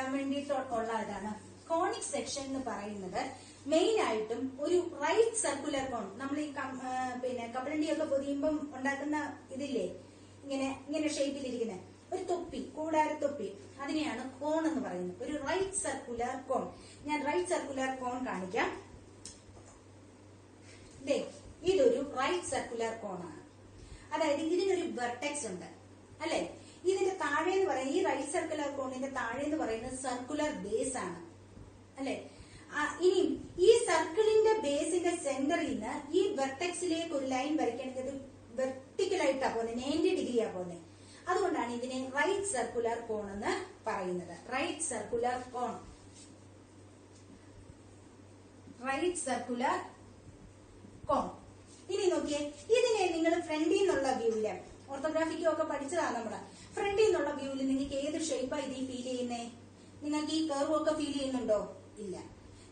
കിട്ടാൻ വേണ്ടിയിട്ടുള്ള ഇതാണ്. കോണിക് സെക്ഷൻ എന്ന് പറയുന്നത് മെയിൻ ആയിട്ടും ഒരു റൈറ്റ് സർക്കുലർ കോൺ. നമ്മൾ ഈ കപ്പലണ്ടിയൊക്കെ പൊതിയുമ്പം ഉണ്ടാക്കുന്ന ഇതില്ലേ, ഇങ്ങനെ ഷേപ്പിലിരിക്കുന്ന ഒരു തൊപ്പി, കൂടാരത്തൊപ്പി, അതിനെയാണ് കോൺ എന്ന് പറയുന്നത്. ഒരു റൈറ്റ് സർക്കുലർ കോൺ. ഞാൻ റൈറ്റ് സർക്കുലർ കോൺ കാണിക്കാം. ഇതൊരു റൈറ്റ് സർക്കുലർ കോൺ ആണ്. അതായത് ഇതിനൊരു വെർട്ടെക്സ് ഉണ്ട് അല്ലെ. ഇതിന്റെ താഴെ എന്ന് പറയുന്നത്, ഈ റൈറ്റ് സർക്കുലർ കോണിന്റെ താഴെ എന്ന് പറയുന്നത് സർക്കുലർ ബേസ് ആണ് അല്ലെ. ഇനി ഈ സർക്കിളിന്റെ ബേസിന്റെ സെന്ററിൽ നിന്ന് ഈ വെർട്ടെക്സിലേക്ക് ഒരു ലൈൻ വരയ്ക്കണമെങ്കിൽ അത് വെർട്ടിക്കലായിട്ടാ പോകുന്നത്, 90 ഡിഗ്രിയാ പോകുന്നത്. അതുകൊണ്ടാണ് ഇതിനെ റൈറ്റ് സർക്കുലർ കോൺ എന്ന് പറയുന്നത്. Right circular cone, right circular cone. ഇനി നോക്കിയേ, ഇതിനെ നിങ്ങൾ ഫ്രണ്ടിൽ നിന്നുള്ള വ്യൂവില്, ഓർത്തോഗ്രാഫിക്കും ഒക്കെ പഠിച്ചതാണ് നമ്മള്, ഫ്രണ്ടിൽ നിന്നുള്ള വ്യൂവില് നിങ്ങൾക്ക് ഏത് ഷേപ്പാ ഇതിൽ ഫീൽ ചെയ്യുന്നേ? നിങ്ങൾക്ക് ഈ കർവ് ഒക്കെ ഫീൽ ചെയ്യുന്നുണ്ടോ? ഇല്ല.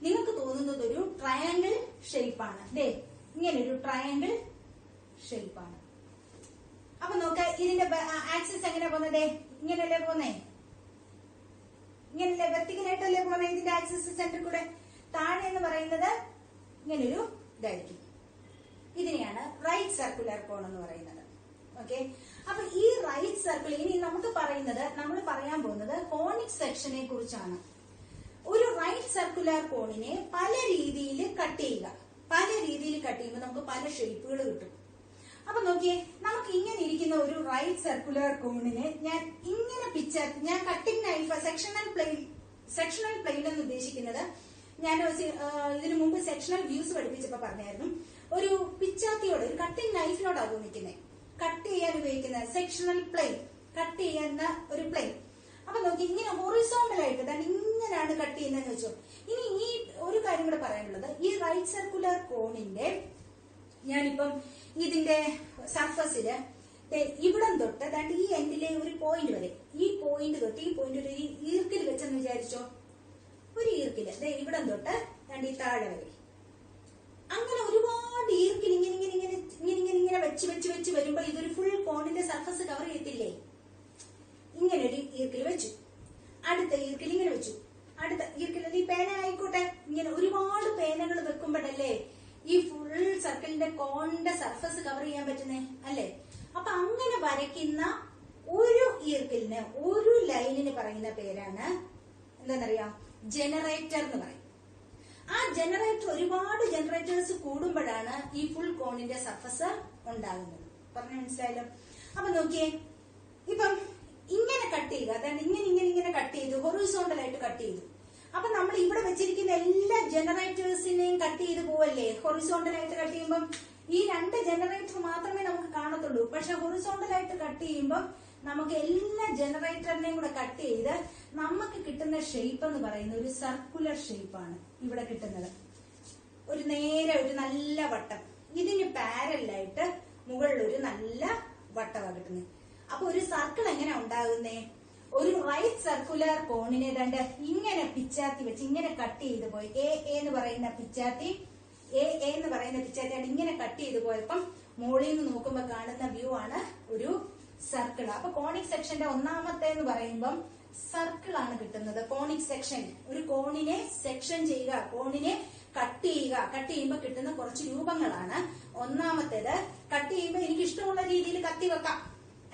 നിങ്ങൾക്ക് തോന്നുന്നത് ഒരു ട്രയാങ്കിൾ ഷേപ്പാണ്. ഇങ്ങനൊരു ട്രയാങ്കിൾ ഷേപ്പാണ്. അപ്പൊ നോക്ക, ഇതിന്റെ ആക്സിസ് എങ്ങനെ പോകുന്നത്? ഇങ്ങനല്ലേ പോന്നേ? ഇങ്ങനല്ലേ, വെർട്ടിക്കലായിട്ടല്ലേ പോന്നെ ഇതിന്റെ ആക്സിസ് സെന്റർ കൂടെ. താഴെ എന്ന് പറയുന്നത് ഇങ്ങനൊരു ഇതായിരിക്കും. ഇതിനെയാണ് റൈറ്റ് സർക്കുലർ കോൺ എന്ന് പറയുന്നത്. ഓക്കെ, അപ്പൊ ഈ റൈറ്റ് സർക്കിൾ, ഇനി നമുക്ക് പറയുന്നത്, നമ്മൾ പറയാൻ പോകുന്നത് കോണിക് സെക്ഷനെ കുറിച്ചാണ്. ഒരു റൈറ്റ് സർക്കുലർ കോണിനെ പല രീതിയിൽ കട്ട് ചെയ്യുക. പല രീതിയിൽ കട്ട് ചെയ്യുമ്പോൾ നമുക്ക് പല ഷേപ്പുകൾ കിട്ടും. അപ്പൊ നോക്കിയേ, നമുക്ക് ഇങ്ങനെ ഇരിക്കുന്ന ഒരു റൈറ്റ് സർക്കുലർ കോണിനെ ഞാൻ ഇങ്ങനെ ഞാൻ കട്ടിംഗ് നൈഫ്, സെക്ഷണൽ പ്ലെയിൻ എന്ന് ഉദ്ദേശിക്കുന്നത്, ഞാൻ ഇതിനു മുമ്പ് സെക്ഷണൽ വ്യൂസ് പഠിപ്പിച്ചപ്പോ പറഞ്ഞായിരുന്നു, ഒരു പിച്ചാത്തിയോട്, ഒരു കട്ടിംഗ് നൈഫിനോടാകും നിൽക്കുന്നത്. കട്ട് ചെയ്യാൻ ഉപയോഗിക്കുന്ന സെക്ഷണൽ പ്ലെയിൻ, കട്ട് ചെയ്യുന്ന ഒരു പ്ലെയിൻ. അപ്പൊ നോക്കി, ഇങ്ങനെ ഹൊറിസോണ്ടൽ ആയിട്ട് ഇങ്ങനെയാണ് കട്ട് ചെയ്യുന്നതെന്ന് വെച്ചോ. ഇനി ഈ ഒരു കാര്യം കൂടെ പറയാനുള്ളത്, ഈ റൈറ്റ് സർക്കുലർ കോണിന്റെ ഞാനിപ്പം ഇതിന്റെ സർഫസില് ഇവിടം തൊട്ട് ഈ എൻഡിലെ ഒരു പോയിന്റ് വരെ, ഈ പോയിന്റ് തൊട്ട് ഈ പോയിന്റ് ഒരു ഈർക്കിൽ വെച്ചെന്ന് വിചാരിച്ചോ. ഒരു ഈർക്കില് ഇവിടം തൊട്ട് ഈ താഴെ വരെ, അങ്ങനെ ഒരുപാട് ഈർക്കിൽ ഇങ്ങനെ വെച്ച് വരുമ്പോ ഇതൊരു ഫുൾ കോണിന്റെ സർഫസ് കവർ ചെയ്യത്തില്ലേ? ഇങ്ങനെ ഒരു ഈർക്കിൽ വെച്ചു, അടുത്ത ഈർക്കിൽ ഇങ്ങനെ വെച്ചു, അടുത്ത ഈർക്കിൽ ഈ പേന ആയിക്കോട്ടെ, ഇങ്ങനെ ഒരുപാട് പേനകൾ വെക്കുമ്പോഴല്ലേ ഈ ഫുൾ സർക്കിളിന്റെ കോണിന്റെ സർഫസ് കവർ ചെയ്യാൻ പറ്റുന്നേ അല്ലേ? അപ്പൊ അങ്ങനെ വരയ്ക്കുന്ന ഒരു ഈർക്കിലിന്, ഒരു ലൈനിന് പറയുന്ന പേരാണ് എന്താണെന്നറിയാം? ജനറേറ്റർ എന്ന് പറയും. ആ ജനറേറ്റർ, ഒരുപാട് ജനറേറ്റേഴ്സ് കൂടുമ്പോഴാണ് ഈ ഫുൾ കോണിന്റെ സർഫസ് ഉണ്ടാകുന്നത്. പറഞ്ഞു മനസ്സിലായല്ലോ? അപ്പൊ നോക്കിയേ, ഇപ്പം ഇങ്ങനെ കട്ട് ചെയ്യുക, അതായത് ഇങ്ങനെ കട്ട് ചെയ്തു, ഹൊറിസോണ്ടൽ ആയിട്ട് കട്ട് ചെയ്തു. അപ്പൊ നമ്മൾ ഇവിടെ വെച്ചിരിക്കുന്ന എല്ലാ ജനറേറ്റേഴ്സിനെയും കട്ട് ചെയ്ത് പോവല്ലേ? ഹൊറിസോണ്ടൽ ആയിട്ട് കട്ട് ചെയ്യുമ്പോൾ ഈ 2 ജനറേറ്റർ മാത്രമേ നമുക്ക് കാണത്തുള്ളൂ. പക്ഷെ ഹൊറിസോണ്ടൽ ആയിട്ട് കട്ട് ചെയ്യുമ്പോൾ നമുക്ക് എല്ലാ ജനറേറ്ററിനെയും കൂടെ കട്ട് ചെയ്ത് നമുക്ക് കിട്ടുന്ന ഷേപ്പ് എന്ന് പറയുന്നത് ഒരു സർക്കുലർ ഷേപ്പാണ് ഇവിടെ കിട്ടുന്നത്. ഒരു നേരെ ഒരു നല്ല വട്ടം, ഇതിന് പാരലായിട്ട് മുകളിൽ ഒരു നല്ല വട്ടമാണ് കിട്ടുന്നത്. അപ്പൊ ഒരു സർക്കിൾ എങ്ങനെ ഉണ്ടാകുന്നേ? ഒരു റൈറ്റ് സർക്കുലർ കോണിനെ ഇങ്ങനെ പിച്ചാത്തി വെച്ച് ഇങ്ങനെ കട്ട് ചെയ്ത് പോയി, എ എന്ന് പറയുന്ന പിച്ചാത്തി ഇങ്ങനെ കട്ട് ചെയ്ത് പോയപ്പം മുകളിൽ നിന്ന് നോക്കുമ്പോ കാണുന്ന വ്യൂ ആണ് ഒരു സർക്കിൾ. അപ്പൊ കോണിക് സെക്ഷന്റെ ഒന്നാമത്തെ എന്ന് പറയുമ്പം സർക്കിൾ ആണ് കിട്ടുന്നത്. കോണിക് സെക്ഷൻ, ഒരു കോണിനെ സെക്ഷൻ ചെയ്യുക, കോണിനെ കട്ട് ചെയ്യുക. കട്ട് ചെയ്യുമ്പോൾ കിട്ടുന്ന കുറച്ച് രൂപങ്ങളാണ്. ഒന്നാമത്തേത്, കട്ട് ചെയ്യുമ്പോൾ എനിക്ക് ഇഷ്ടമുള്ള രീതിയിൽ കത്തി വെക്കാം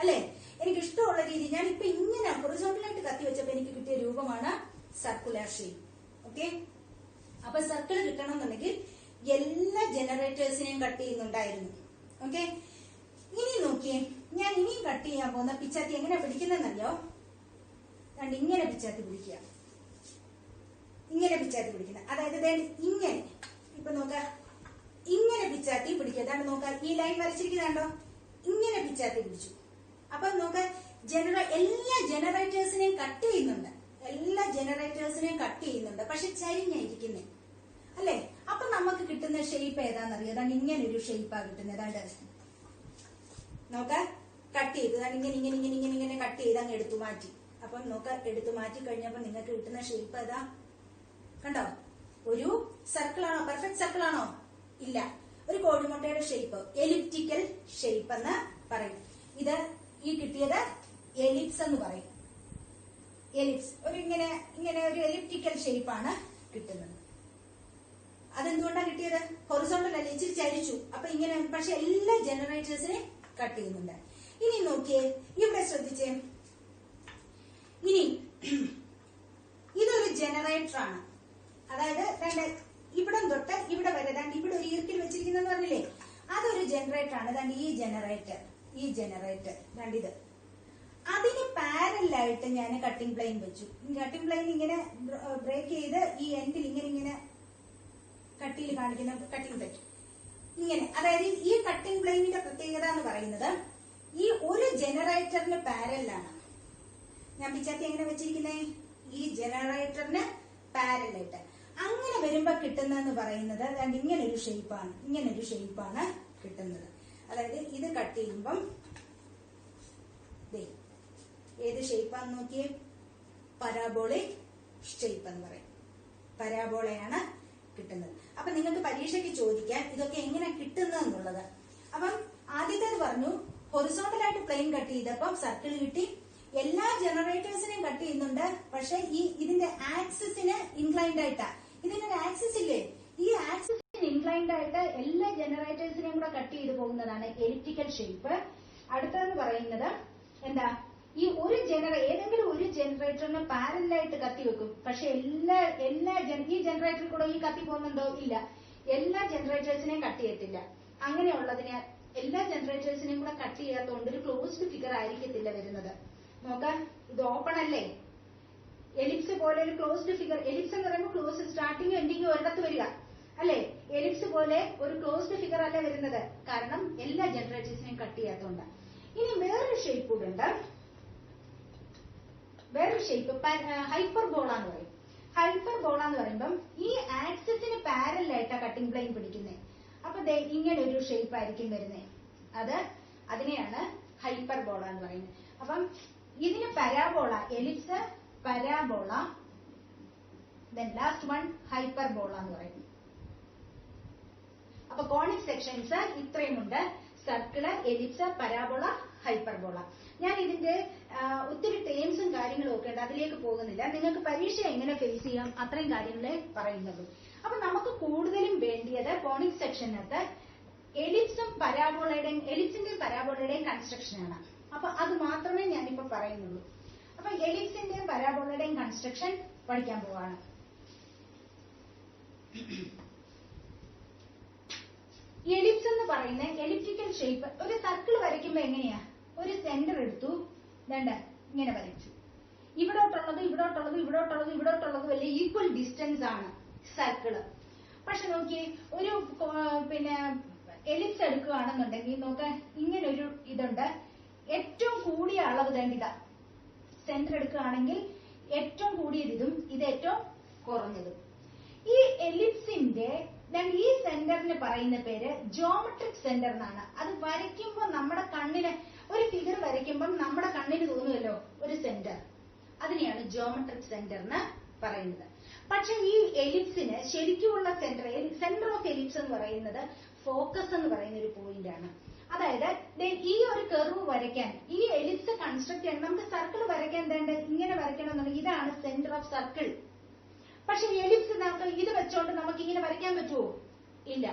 അല്ലെ? എനിക്ക് ഇഷ്ടമുള്ള രീതി, ഞാൻ ഇപ്പൊ ഇങ്ങനെ ഹൊറിസോണ്ടലായിട്ട് കത്തി വെച്ചപ്പോ എനിക്ക് കിട്ടിയ രൂപമാണ് സർക്കുലർ ഷേപ്പ്. ഓക്കെ, അപ്പൊ സർക്കിൾ കിട്ടണമെന്നുണ്ടെങ്കിൽ എല്ലാ ജനറേറ്റേഴ്സിനെയും കട്ട് ചെയ്യുന്നുണ്ടായിരുന്നു. ഓക്കെ, ഇനി നോക്കിയേ, ഞാൻ ഇനിയും കട്ട് ചെയ്യാൻ പോകുന്ന പിച്ചാത്തി എങ്ങനെ പിടിക്കുന്നറിയോ? ഇങ്ങനെ പിച്ചാത്തി പിടിക്കുക, ഇങ്ങനെ പിച്ചാത്തി പിടിക്കുന്നത്. അതായത് ഇങ്ങനെ, ഇപ്പൊ നോക്ക, ഇങ്ങനെ പിച്ചാത്തി പിടിക്കുക. അതാണ് നോക്ക, ഈ ലൈൻ വരച്ചിരിക്കുന്നുണ്ടോ? ഇങ്ങനെ പിച്ചാത്തി പിടിച്ചു. അപ്പൊ നോക്ക, എല്ലാ ജനറേറ്റേഴ്സിനെയും കട്ട് ചെയ്യുന്നുണ്ട്, എല്ലാ ജനറേറ്റേഴ്സിനെയും കട്ട് ചെയ്യുന്നുണ്ട്. പക്ഷെ ചരിഞ്ഞായിരിക്കുന്നേ അല്ലെ? അപ്പൊ നമുക്ക് കിട്ടുന്ന ഷേപ്പ് ഏതാണെന്നറിയാം? അതാണ് ഇങ്ങനെ ഒരു ഷേപ്പാ കിട്ടുന്നത്. അതാണ് നോക്ക, കട്ട് ചെയ്ത് ഇങ്ങനെ കട്ട് ചെയ്ത് അങ്ങ് എടുത്തു മാറ്റി. അപ്പം നോക്ക, എടുത്തു മാറ്റി കഴിഞ്ഞപ്പോ നിങ്ങൾക്ക് കിട്ടുന്ന ഷേപ്പ് ഏതാ? കണ്ടോ? ഒരു സർക്കിൾ ആണോ? പെർഫെക്റ്റ് സർക്കിൾ ആണോ? ഇല്ല, ഒരു കോഴിമുട്ടയുടെ ഷേപ്പ്, എലിപ്റ്റിക്കൽ ഷേപ്പ് എന്ന് പറയും. ഇത് ഈ കിട്ടിയത് എലിപ്സ് എന്ന് പറയും. എലിപ്സ് ഒരു ഇങ്ങനെ ഇങ്ങനെ ഒരു എലിപ്റ്റിക്കൽ ഷേപ്പാണ് കിട്ടുന്നത്. അതെന്തുകൊണ്ടാണ് കിട്ടിയത്? ഹൊറിസോണ്ടൽ അല്ല, ഇച്ചിരി ചരിച്ചു. അപ്പൊ ഇങ്ങനെ, പക്ഷെ എല്ലാ ജനറേറ്റേഴ്സിനെ കട്ട് ചെയ്യുന്നുണ്ട്. ഇനി നോക്കിയേ, ഇവിടെ ശ്രദ്ധിച്ചേ, ഇനി ഇതൊരു ജനറേറ്റർ ആണ്. അതായത് ഇവിടം തൊട്ട് ഇവിടെ വരെ ഇവിടെ ഒരു ഈർക്കിൽ വെച്ചിരിക്കുന്നെന്ന് പറഞ്ഞില്ലേ, അതൊരു ജനറേറ്റർ ആണ്. ഈ ജനറേറ്റർ ഇത്. അതിന് പാരലായിട്ട് ഞാൻ കട്ടിംഗ് പ്ലെയിൻ വെച്ചു. കട്ടിംഗ് പ്ലെയിൻ ഇങ്ങനെ ബ്രേക്ക് ചെയ്ത് ഈ എൻഡിൽ ഇങ്ങനെ കട്ടിയിൽ കാണിക്കുന്ന കട്ടിംഗ് പ്ലെയിൻ ഇങ്ങനെ. അതായത് ഈ കട്ടിംഗ് പ്ലെയിനിന്റെ പ്രത്യേകത എന്ന് പറയുന്നത് ഈ ഒരു ജനറേറ്ററിന് പാരലാണ്. ഞാൻ പിച്ചാത്തി എങ്ങനെ വെച്ചിരിക്കുന്നത്? ഈ ജനറേറ്ററിന് പാരലായിട്ട്. അങ്ങനെ വരുമ്പോ കിട്ടുന്നതെന്ന് പറയുന്നത് ഇങ്ങനൊരു ഷേപ്പാണ് കിട്ടുന്നത്. അതായത് ഇത് കട്ട് ചെയ്യുമ്പം ഏത് ഷേപ്പാന്ന് നോക്കിയേ, പരാബോളിക് ഷേപ്പ് എന്ന് പറയും. പരാബോളയാണ് കിട്ടുന്നത്. അപ്പൊ നിങ്ങൾക്ക് പരീക്ഷയ്ക്ക് ചോദിക്കാൻ ഇതൊക്കെ എങ്ങനെ കിട്ടുന്നതെന്നുള്ളത്. അപ്പം ആദ്യത്തേത് പറഞ്ഞു, ഹൊറിസോണ്ടലായിട്ട് പ്ലെയിൻ കട്ട് ചെയ്തപ്പം സർക്കിൾ കിട്ടി. എല്ലാ ജനറേറ്റേഴ്സിനെയും കട്ട് ചെയ്യുന്നുണ്ട്, പക്ഷെ ഇതിന്റെ ആക്സിസിന് ഇൻക്ലൈൻഡ് ആയിട്ടാ. ഇതിനൊരു ആക്സിസ് ഇല്ലേ, ഈ ആക്സിസിന് ഇൻക്ലൈൻഡ് ആയിട്ട് എല്ലാ ജനറേറ്റേഴ്സിനെയും കൂടെ കട്ട് ചെയ്ത് പോകുന്നതാണ് എലിപ്റ്റിക്കൽ ഷേപ്പ്. അടുത്തതെന്ന് പറയുന്നത് എന്താ, ഈ ഏതെങ്കിലും ഒരു ജനറേറ്ററിന് പാരലായിട്ട് കത്തി വെക്കും. പക്ഷെ ഈ ജനറേറ്ററിൽ കൂടെ ഈ കത്തി പോകുന്നുണ്ടോ? ഇല്ല. എല്ലാ ജനറേറ്റേഴ്സിനെയും കട്ട് ചെയ്യത്തില്ല. അങ്ങനെയുള്ളതിന് എല്ലാ ജനറേറ്റേഴ്സിനെയും കൂടെ കട്ട് ചെയ്യാത്തതുകൊണ്ട് ഒരു ക്ലോസ്ഡ് ഫിഗർ ആയിരിക്കത്തില്ല വരുന്നത്. നോക്കാം, ഇത് ഓപ്പൺ അല്ലേ, എലിപ്സ് പോലെ ഒരു ക്ലോസ്ഡ് ഫിഗർ. എലിപ്സ് എന്ന് പറയുമ്പോൾ ക്ലോസ് സ്റ്റാർട്ടിങ് എൻഡിങ് ഒരിടത്ത് വരിക അല്ലെ. എലിപ്സ് പോലെ ഒരു ക്ലോസ്ഡ് ഫിഗർ അല്ല വരുന്നത്, കാരണം എല്ലാ ജനറേറ്റേഴ്സിനെയും കട്ട് ചെയ്യാത്തതുകൊണ്ട്. ഇനി വേറൊരു ഷേപ്പ് കൂടെ ഉണ്ട്. വേറൊരു ഷേപ്പ് ഹൈപ്പർബോള എന്ന് പറയും. ഹൈപ്പർബോള എന്ന് പറയുമ്പം ഈ ആക്സിസിന് പാരലായിട്ടാ കട്ടിംഗ് പ്ലെയിൻ പിടിക്കുന്നത്. അപ്പൊ ഇങ്ങനെ ഒരു ഷേപ്പ് ആയിരിക്കും വരുന്നത്. അതിനെയാണ് ഹൈപ്പർബോള എന്ന് പറയുന്നത്. അപ്പം ഇതിന് parabola, ellipse, parabola, then last one hyperbola എന്ന് പറയും. അപ്പൊ കോണിക് സെക്ഷൻസ് ഇത്രയുമുണ്ട്: സർക്കിള്, എലിപ്സ്, പരാബോള, ഹൈപ്പർബോള. ഞാൻ ഇതിന്റെ ഒത്തിരി ടേംസും കാര്യങ്ങളും ഒക്കെ ഉണ്ട്, അതിലേക്ക് പോകുന്നില്ല. നിങ്ങൾക്ക് പരീക്ഷ എങ്ങനെ ഫേസ് ചെയ്യാം അത്രയും കാര്യങ്ങളെ പറയുന്നുള്ളൂ. അപ്പൊ നമുക്ക് കൂടുതലും വേണ്ടിയത് കോണിക് സെക്ഷനകത്ത് എലിപ്സും എലിപ്സിന്റെയും പരാബോളയുടെയും കൺസ്ട്രക്ഷൻ ആണ്. അപ്പൊ അത് മാത്രമേ ഞാനിപ്പോ പറയുന്നുള്ളൂ. അപ്പൊ എലിപ്സിന്റെയും പരാബോളയുടെയും കൺസ്ട്രക്ഷൻ പഠിക്കാൻ പോവാണ്. എലിപ്സ് എന്ന് പറയുന്ന എലിപ്റ്റിക്കൽ ഷേപ്പ്, ഒരു സർക്കിൾ വരയ്ക്കുമ്പോ എങ്ങനെയാ, ഒരു സെന്റർ എടുത്തു, ഇങ്ങനെ വരച്ചു. ഇവിടോട്ടുള്ളതും വലിയ ഈക്വൽ ഡിസ്റ്റൻസ് ആണ് സർക്കിള്. പക്ഷെ നോക്കിയേ, ഒരു എലിപ്സ് എടുക്കുകയാണെന്നുണ്ടെങ്കിൽ നോക്കാൻ ഇങ്ങനൊരു ഇതുണ്ട്. ഏറ്റവും കൂടിയ അളവ് ഇതാ. സെന്റർ എടുക്കുകയാണെങ്കിൽ ഏറ്റവും കൂടിയത് ഇതും, ഇത് ഏറ്റവും കുറഞ്ഞതും. ഈ എലിപ്സിന്റെ ഈ സെന്ററിന് പറയുന്ന പേര് ജോമെട്രിക് സെന്റർ എന്നാണ്. അത് വരയ്ക്കുമ്പോൾ നമ്മുടെ കണ്ണിന് ഒരു ഫിഗർ വരയ്ക്കുമ്പോൾ നമ്മുടെ കണ്ണിന് തോന്നുമല്ലോ ഒരു സെന്റർ, അതിനെയാണ് ജോമെട്രിക് സെന്റർ എന്ന് പറയുന്നത്. പക്ഷെ ഈ എലിപ്സിന് ശരിക്കുമുള്ള സെന്റർ ഓഫ് എലിപ്സ് എന്ന് പറയുന്നത് ഫോക്കസ് എന്ന് പറയുന്ന ഒരു പോയിന്റ് ആണ്. അതായത് ഈ ഒരു കർവ് വരയ്ക്കാൻ, ഈ എലിപ്സ് കൺസ്ട്രക്ട് ചെയ്യാൻ, നമുക്ക് സർക്കിൾ വരയ്ക്കാൻ ഇങ്ങനെ വരയ്ക്കണം എന്നുണ്ടെങ്കിൽ ഇതാണ് സെന്റർ ഓഫ് സർക്കിൾ. പക്ഷെ എലിപ്സ് നമുക്ക് ഇത് വെച്ചോണ്ട് നമുക്ക് ഇങ്ങനെ വരയ്ക്കാൻ പറ്റുമോ? ഇല്ല.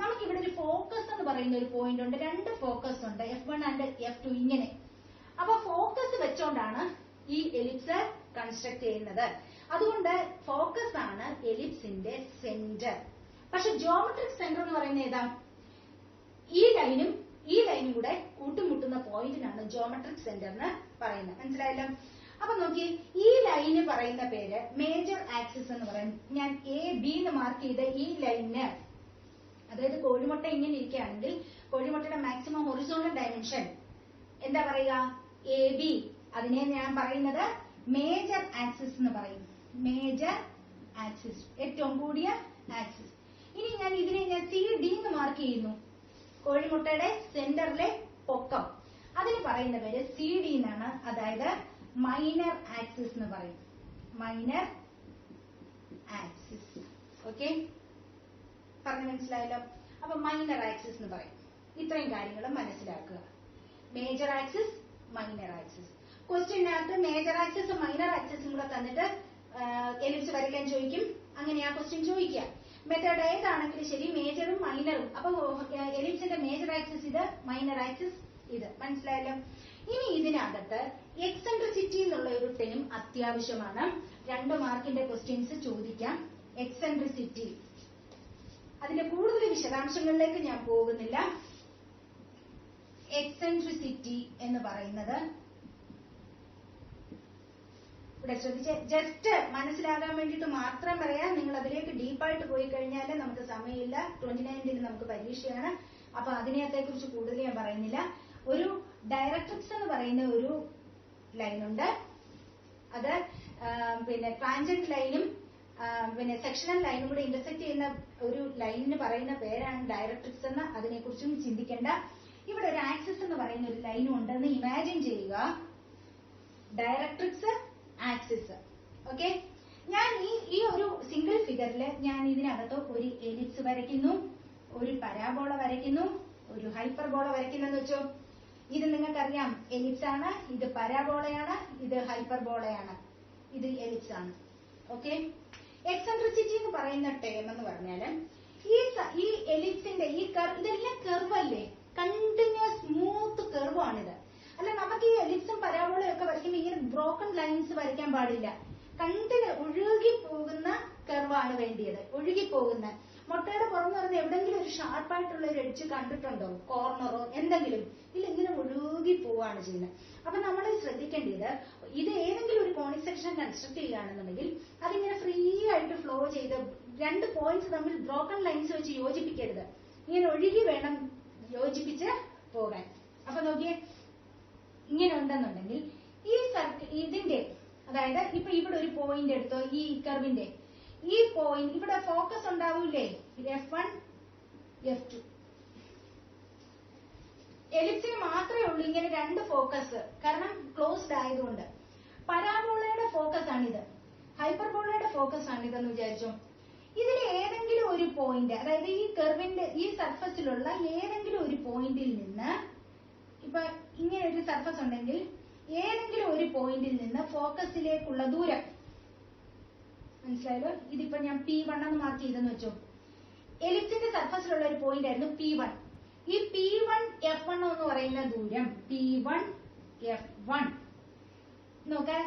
നമുക്കിവിടെ ഒരു ഫോക്കസ് എന്ന് പറയുന്ന ഒരു പോയിന്റ് ഉണ്ട്. രണ്ട് ഫോക്കസ് ഉണ്ട്, F1 ആൻഡ് F2 ഇങ്ങനെ. അപ്പൊ ഫോക്കസ് വെച്ചോണ്ടാണ് ഈ എലിപ്സ് കൺസ്ട്രക്ട് ചെയ്യുന്നത്. അതുകൊണ്ട് ഫോക്കസ് ആണ് എലിപ്സിന്റെ സെന്റർ. പക്ഷെ ജോമെട്രിക് സെന്റർ എന്ന് പറയുന്നത് ഏതാ? ഈ ലൈനും കൂടെ കൂട്ടുമുട്ടുന്ന പോയിന്റിനാണ് ജോമെട്രിക് സെന്റർ എന്ന് പറയുന്നത്. മനസ്സിലായല്ലോ? അപ്പൊ നോക്കി, ഈ ലൈന് പറയുന്ന പേര് മേജർ ആക്സിസ് എന്ന് പറയും. ഞാൻ AB എന്ന് മാർക്ക് ചെയ്ത ഈ ലൈന്, അതായത് കോഴിമുട്ട ഇങ്ങനെ ഇരിക്കുകയാണെങ്കിൽ കോഴിമുട്ടയുടെ മാക്സിമം ഹൊറിസോണ്ടൽ ഡയമെൻഷൻ എന്താ പറയുക? AB. അതിനെ ഞാൻ പറയുന്നത് മേജർ ആക്സിസ് എന്ന് പറയും. മേജർ ആക്സിസ്, ഏറ്റവും കൂടിയ ആക്സിസ്. ഇനി ഇതിനെ ഞാൻ CD എന്ന് മാർക്ക് ചെയ്യുന്നു. കോഴിമുട്ടയുടെ സെന്ററിലെ പൊക്കം, അതിന് പറയുന്ന പേര് CD എന്നാണ്. അതായത് മൈനർ ആക്സിസ് എന്ന് പറയും. Minor axis. ഓക്കെ, പറഞ്ഞു മനസ്സിലായല്ലോ? അപ്പൊ മൈനർ ആക്സിസ് എന്ന് പറയും. ഇത്രയും കാര്യങ്ങൾ മനസ്സിലാക്കുക. Major axis, minor axis. ക്വസ്റ്റ്യനകത്ത് മേജർ ആക്സിസും മൈനർ ആക്സിസും കൂടെ തന്നിട്ട് എലിപ്സ് വരയ്ക്കാൻ ചോദിക്കും. അങ്ങനെ ആ ക്വസ്റ്റ്യൻ ചോദിക്കുക. മെത്തേഡ് ഏതാണെങ്കിലും ശരി, മേജറും മൈനറും. അപ്പൊ എലിപ്സിന്റെ മേജർ ആക്സിസ് ഇത്, മൈനർ ആക്സിസ് ഇത്. മനസ്സിലായല്ലോ? ഇനി ഇതിനകത്ത് എക്സെൻട്രിസിറ്റി എന്നുള്ള ഒരു ടേം അത്യാവശ്യമാണ്. 2 മാർക്കിന്റെ ക്വസ്റ്റ്യൻസ് ചോദിക്കാം. എക്സെൻട്രിസിറ്റി, അതിന്റെ കൂടുതൽ വിശദാംശങ്ങളിലേക്ക് ഞാൻ പോകുന്നില്ല. എക്സെൻട്രിസിറ്റി എന്ന് പറയുന്നത് ഇവിടെ ശ്രദ്ധിച്ച് ജസ്റ്റ് മനസ്സിലാകാൻ വേണ്ടിയിട്ട് മാത്രം പറയാം. നിങ്ങൾ അതിലേക്ക് ഡീപ്പായിട്ട് പോയി കഴിഞ്ഞാൽ നമുക്ക് സമയമില്ല. 29ന് നമുക്ക് പരീക്ഷയാണ്. അപ്പൊ അതിനകത്തെ കുറിച്ച് കൂടുതൽ ഞാൻ പറയുന്നില്ല. ഒരു ഡയറക്ട്രിക്സ് എന്ന് പറയുന്ന ഒരു ലൈനുണ്ട്. അത് പിന്നെ ടാൻജന്റ് ലൈനും പിന്നെ സെക്ഷണൽ ലൈനും കൂടെ ഇന്റർസെക്ട് ചെയ്യുന്ന ഒരു ലൈനിന് പറയുന്ന പേരാണ് ഡയറക്ട്രിക്സ് എന്ന്. അതിനെക്കുറിച്ചും ചിന്തിക്കേണ്ട. ഇവിടെ ഒരു ആക്സിസ് എന്ന് പറയുന്ന ഒരു ലൈനും ഉണ്ടെന്ന് ഇമാജിൻ ചെയ്യുക. Directrix, axis. ഓക്കെ, ഞാൻ ഈ ഒരു സിംഗിൾ ഫിഗറിൽ ഞാൻ ഇതിനകത്ത് ഒരു എലിപ്സ് വരയ്ക്കുന്നു, ഒരു പരാബോള വരയ്ക്കുന്നു, ഒരു ഹൈപ്പർബോള വരയ്ക്കുന്നെന്ന് വെച്ചോ. ഇത് നിങ്ങൾക്കറിയാം, എലിപ്സ് ആണ്, ഇത് പരാബോളയാണ്, ഇത് ഹൈപ്പർബോളയാണ്, ഇത് എലിപ്സ് ആണ്. ഓക്കെ, എക്സെൻട്രിസിറ്റി എന്ന് പറയുന്ന ടേം എന്ന് പറഞ്ഞാല് ഈ എലിപ്സിന്റെ ഈ കർവ്, ഇതെല്ലാം കർവ് അല്ലേ, കണ്ടിന്യൂസ് സ്മൂത്ത് കർവ് ആണിത്. അല്ല, നമുക്ക് ഈ എലിപ്സും പരാബോളയും ഒക്കെ വരയ്ക്കുമ്പോൾ ഇങ്ങനെ ബ്രോക്കൺ ലൈൻസ് വരയ്ക്കാൻ പാടില്ല. ഒഴുകി പോകുന്ന കർവാണ് വേണ്ടിയത്. ഒഴുകി പോകുന്ന മുട്ടയുടെ പുറന്ന് പറഞ്ഞ എവിടെങ്കിലും ഒരു ഷാർപ്പായിട്ടുള്ള ഒരു എഡ്ജ് കണ്ടിട്ടുണ്ടോ? കോർണറോ എന്തെങ്കിലും ഇല്ല, ഇങ്ങനെ ഒഴുകി പോവാണ് ചെയ്യുന്നത്. അപ്പൊ നമ്മൾ ശ്രദ്ധിക്കേണ്ടത്, ഇത് ഏതെങ്കിലും ഒരു കോണിക് സെക്ഷൻ കൺസ്ട്രക്ട് ചെയ്യുകയാണെന്നുണ്ടെങ്കിൽ അതിങ്ങനെ ഫ്രീ ആയിട്ട് ഫ്ലോ ചെയ്ത് 2 പോയിന്റ്സ് തമ്മിൽ ബ്രോക്കൺ ലൈൻസ് വെച്ച് യോജിപ്പിക്കരുത്. ഇങ്ങനെ ഒഴുകി വേണം യോജിപ്പിച്ച് പോകാൻ. അപ്പൊ നോക്കിയേ, ഇങ്ങനെ ഉണ്ടെന്നുണ്ടെങ്കിൽ ഇതിന്റെ, അതായത് ഇപ്പൊ ഇവിടെ ഒരു പോയിന്റ് എടുത്തോ, ഈ കർവിന്റെ ഈ പോയിന്റ് ഇവിടെ ഫോക്കസ് ഉണ്ടാവൂലേ, F1 F2. എലിപ്സിന് മാത്രമേ ഉള്ളൂ ഇങ്ങനെ 2 ഫോക്കസ്, കാരണം ക്ലോസ്ഡ് ആയതുകൊണ്ട്. പരാബോളയുടെ ഫോക്കസ് ആണിത്, ഹൈപ്പർബോളയുടെ ഫോക്കസ് ആണിതെന്ന് വിചാരിച്ചോ. ഇതിൽ ഏതെങ്കിലും ഒരു പോയിന്റ്, അതായത് ഈ കർവിന്റെ ഈ സർഫസിലുള്ള ഏതെങ്കിലും ഒരു പോയിന്റിൽ നിന്ന്, ഇപ്പൊ ഇങ്ങനെ ഒരു സർഫസ് ഉണ്ടെങ്കിൽ ഏതെങ്കിലും ഒരു പോയിന്റിൽ നിന്ന് ഫോക്കസിലേക്കുള്ള ദൂരം മനസ്സിലായല്ലോ. ഇതിപ്പോ ഞാൻ P1 എന്ന് മാർക്ക് ചെയ്തെന്ന് വെച്ചോ. എലിപ്സിന്റെ സർഫസിലുള്ള ഒരു പോയിന്റ് ആയിരുന്നു P1. ഈ P1 F1 എന്ന് പറയുന്ന ദൂരം P1 F1 നോക്കാം.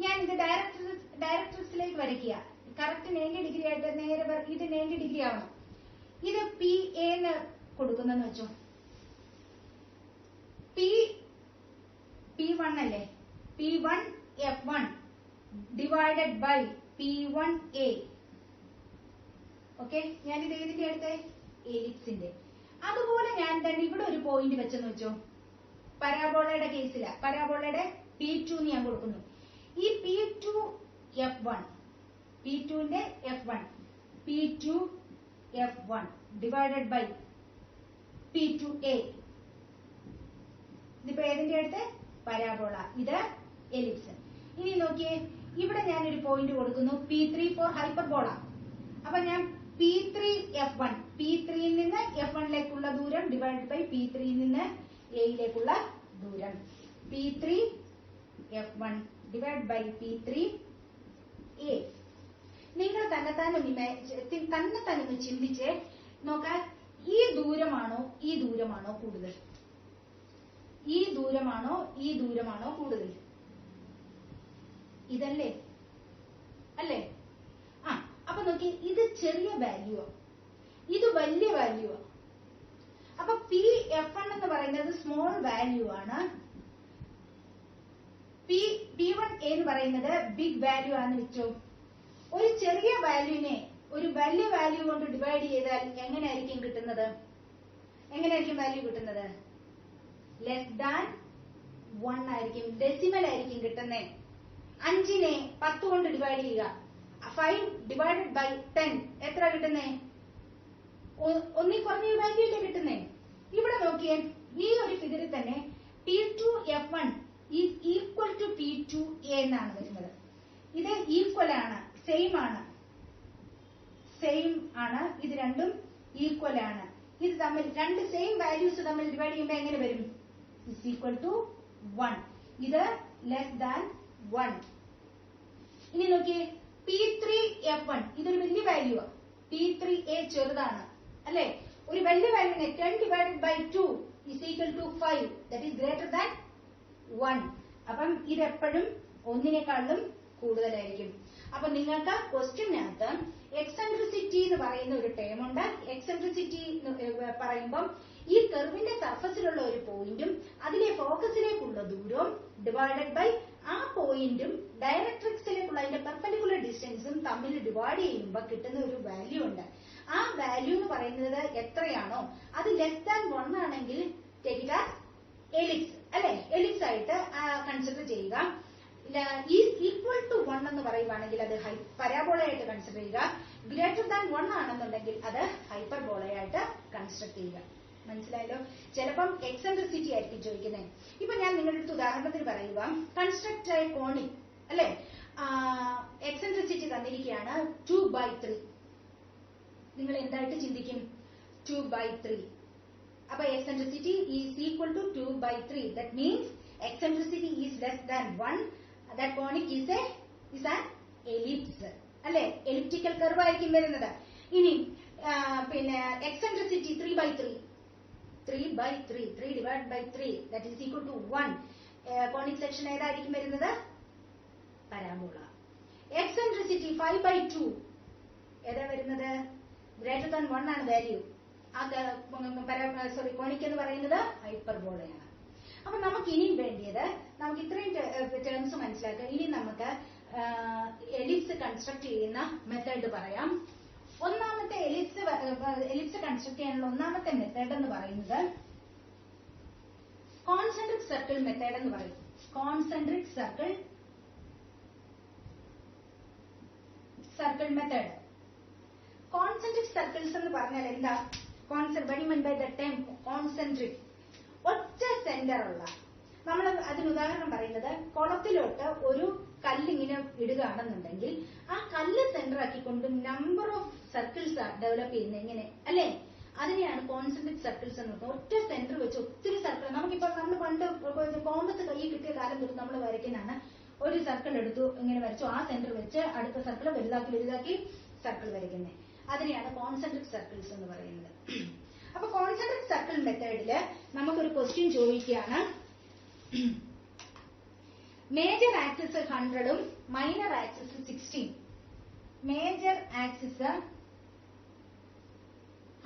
ഞാൻ ഇത് ഡയറക്ട്രിക്സിലേക്ക് വരയ്ക്കുക. കറക്റ്റ് 90 ഡിഗ്രി ആയിട്ട് നേരെ ഇത് 90 ഡിഗ്രി ആവണം. ഇത് PA എന്ന് കൊടുക്കുന്നെന്ന് വെച്ചോ. P1 അല്ലേ, P1 F1 divided by P1A. Okay, ഞാനിത് ഏതിന്റെ അടുത്ത്, എലിപ്സിന്റെ. അതുപോലെ ഞാൻ തന്നെ ഇവിടെ ഒരു പോയിന്റ് വെച്ചെന്ന് വെച്ചോ. പരാബോളയുടെ കേസില, പരാബോളയുടെ P2 ഞാൻ കൊടുക്കുന്നു. ഈ P2 F1, P2ന്റെ F1, P2 F1 divided by P2A. ഇതിപ്പോ ഏതിന്റെ അടുത്ത്, പരാബോള, ഇത് എലിപ്സ്. ഇനി നോക്കിയേ, ഇവിടെ ഞാനൊരു പോയിന്റ് കൊടുക്കുന്നു P3 ഫോർ ഹൈപ്പർബോള. അപ്പൊ ഞാൻ P3 F1, P3യിൽ നിന്ന് F1ലേക്കുള്ള ദൂരം ഡിവൈഡ് ബൈ P3യിൽ നിന്ന് Aയിലേക്കുള്ള ദൂരം, P3 F1 divide by P3A. നിങ്ങൾ തന്നെ ചിന്തിച്ച് നോക്കാൻ, ഈ ദൂരമാണോ കൂടുതൽ, ഈ ദൂരമാണോ കൂടുതൽ? ഇതല്ലേ, അല്ലേ? അപ്പൊ നോക്കി, ഇത് ചെറിയ വാല്യൂ, ഇത് വലിയ വാല്യൂ. അപ്പൊ P1 എന്ന് പറയുന്നത് സ്മോൾ വാല്യൂ ആണ്, P1A എന്ന് പറയുന്നത് ബിഗ് വാല്യൂ ആണെന്ന് വെച്ചോ. ഒരു ചെറിയ വാല്യൂവിനെ ഒരു വലിയ വാല്യൂ കൊണ്ട് ഡിവൈഡ് ചെയ്താൽ എങ്ങനെയായിരിക്കും കിട്ടുന്നത്? വാല്യൂ കിട്ടുന്നത് ലെസ് ദാൻ 1 ആയിരിക്കും, ഡെസിമൽ ആയിരിക്കും കിട്ടുന്നേ. 5നെ 10 കൊണ്ട് ഡിവൈഡ് ചെയ്യുക, 5 ഡിവൈഡഡ് ബൈ 10 എത്ര കിട്ടുന്നേ? ഒന്നി കുറഞ്ഞ വാല്യൂ അല്ലേ കിട്ടുന്നേ. ഇവിടെ നോക്കിയേ, ഈ ഒരു ഫിഗറിൽ തന്നെ P2 F1 is equal to P2A എന്നാണ് വരുന്നത്. ഇത് ഈക്വൽ ആണ്, സെയിം ആണ്, ഇത് രണ്ടും ഈക്വൽ ആണ്. ഇത് തമ്മിൽ 2 സെയിം വാല്യൂസ് തമ്മിൽ ഡിവൈഡ് ചെയ്യുമ്പോൾ എങ്ങനെ വരും? Is equal to 1. ഇത് ലെസ് ദാൻ 1. ഇനി നോക്കിയേ P3F1 ഇതൊരു വലിയ വാല്യൂ ആണ്. P3A ചെറുതാണ് അല്ലെ. ഒരു വലിയ വാല്യൂനെ 10 divided by 2 is equal to 5. That is greater than 1. അപ്പം ഇതെപ്പോഴും ഒന്നിനേക്കാളും കൂടുതലായിരിക്കും. അപ്പൊ നിങ്ങൾക്ക് ക്വസ്റ്റ്യനകത്ത് എക്സെൻട്രിസിറ്റി എന്ന് പറയുന്ന ഒരു ടേം ഉണ്ട്. എക്സെൻട്രിസിറ്റി പറയുമ്പം ഈ കർവിന്റെ സർഫസിലുള്ള ഒരു പോയിന്റും അതിലെ ഫോക്കസിലേക്കുള്ള ദൂരവും ഡിവൈഡഡ് ബൈ ആ പോയിന്റും ഡയറക്ട്രിക്സിലേക്കുള്ള അതിന്റെ പെർപെൻഡിക്കുലർ ഡിസ്റ്റൻസും തമ്മിൽ ഡിവൈഡ് ചെയ്യുമ്പോൾ കിട്ടുന്ന ഒരു വാല്യൂ ഉണ്ട്. ആ വാല്യൂ എന്ന് പറയുന്നത് എത്രയാണോ അത് ലെസ് ദാൻ 1 ആണെങ്കിൽ ടേക്ക് ഇറ്റ് ആസ് എലിപ്സ് അല്ലെ. എലിപ്സ് ആയിട്ട് കൺസിഡർ ചെയ്യുക. ഈസ് ഈക്വൽ ടു 1 എന്ന് പറയുവാണെങ്കിൽ അത് പരാബോളയായിട്ട് കൺസിഡർ ചെയ്യുക. ഗ്രേറ്റർ ദാൻ 1 ആണെന്നുണ്ടെങ്കിൽ അത് ഹൈപ്പർബോളയായിട്ട് കൺസ്ട്രക്ട് ചെയ്യുക. മനസ്സിലായല്ലോ. ചിലപ്പം എക്സെൻട്രിസിറ്റി ആയിരിക്കും ചോദിക്കുന്നത്. ഇപ്പൊ ഞാൻ നിങ്ങളുടെ അടുത്ത് ഉദാഹരണത്തിന് പറയുക, കൺസ്ട്രക്ട് എ കോണിക് അല്ലെ. എക്സെൻട്രിസിറ്റി തന്നിരിക്കുകയാണ് 2/3. നിങ്ങൾ എന്തായിട്ട് ചിന്തിക്കും? 2/3. അപ്പൊ eccentricity is equal to 2/3. That means eccentricity is less than 1. That conic is an ellipse. അല്ലെ. എലിപ്റ്റിക്കൽ കർവ് ആയിരിക്കും വരുന്നത്. ഇനി പിന്നെ eccentricity 3/3. 3/3. 3 divided by 3. That is equal to 1. Conic section ഏതായിരിക്കും വരുന്നത്? പരാബോള. Eccentricity 5/2. ഏതാ വരുന്നത്? ഗ്രേറ്റർ ദാൻ 1 ആണ് വാല്യൂ. കോണിക് എന്ന് പറയുന്നത് ഹൈപ്പർബോളയാണ്. അപ്പൊ നമുക്ക് ഇനിയും വേണ്ടിയത് നമുക്ക് ഇത്രയും ടേംസ് മനസ്സിലാക്കാം. ഇനി നമുക്ക് എലിപ്സ് കൺസ്ട്രക്ട് ചെയ്യുന്ന മെത്തേഡ് പറയാം. ഒന്നാമത്തെ എലിപ്സ് കൺസ്ട്രക്ട് ചെയ്യാനുള്ള ഒന്നാമത്തെ മെത്തേഡ് എന്ന് പറയുന്നത് കോൺസെൻട്രിക് സർക്കിൾ മെത്തേഡ് എന്ന് പറയും. Concentric circle method. Concentric circles എന്ന് പറഞ്ഞാൽ എന്താ? കോൺസെൻട്രിക് ഒറ്റ സെന്റർ ഉള്ള, നമ്മൾ അതിന് ഉദാഹരണം പറയുന്നത് കുളത്തിലോട്ട് ഒരു കല്ലിങ്ങനെ ഇടുകയാണെന്നുണ്ടെങ്കിൽ ആ കല്ല് സെന്റർ ആക്കിക്കൊണ്ട് നമ്പർ ഓഫ് സർക്കിൾസ് ഡെവലപ്പ് ചെയ്യുന്നത് എങ്ങനെ അല്ലെ. അതിനെയാണ് കോൺസെൻട്രിക് സർക്കിൾസ് എന്ന് പറയുന്നത്. ഒറ്റ സെന്റർ വെച്ച് ഒത്തിരി സർക്കിൾ. നമുക്കിപ്പോ നമ്മൾ പണ്ട് കോമ്പസ് കൈ കിട്ടിയ കാലം തൊട്ട് നമ്മൾ വരയ്ക്കുന്നതാണ്. ഒരു സർക്കിൾ എടുത്തു, ഇങ്ങനെ വരച്ചു, ആ സെന്റർ വെച്ച് അടുത്ത സർക്കിൾ വലുതാക്കി സർക്കിൾ വരയ്ക്കുന്നത്. അതിനെയാണ് കോൺസെൻട്രിക് സർക്കിൾസ് എന്ന് പറയുന്നത്. അപ്പൊ കോൺസെൻട്രിക് സർക്കിൾ മെത്തേഡില് നമുക്കൊരു ക്വസ്റ്റ്യൻ ചോദിക്കുകയാണ്. മേജർ ആക്സിസ് 100ഉം minor axis 16. Major axis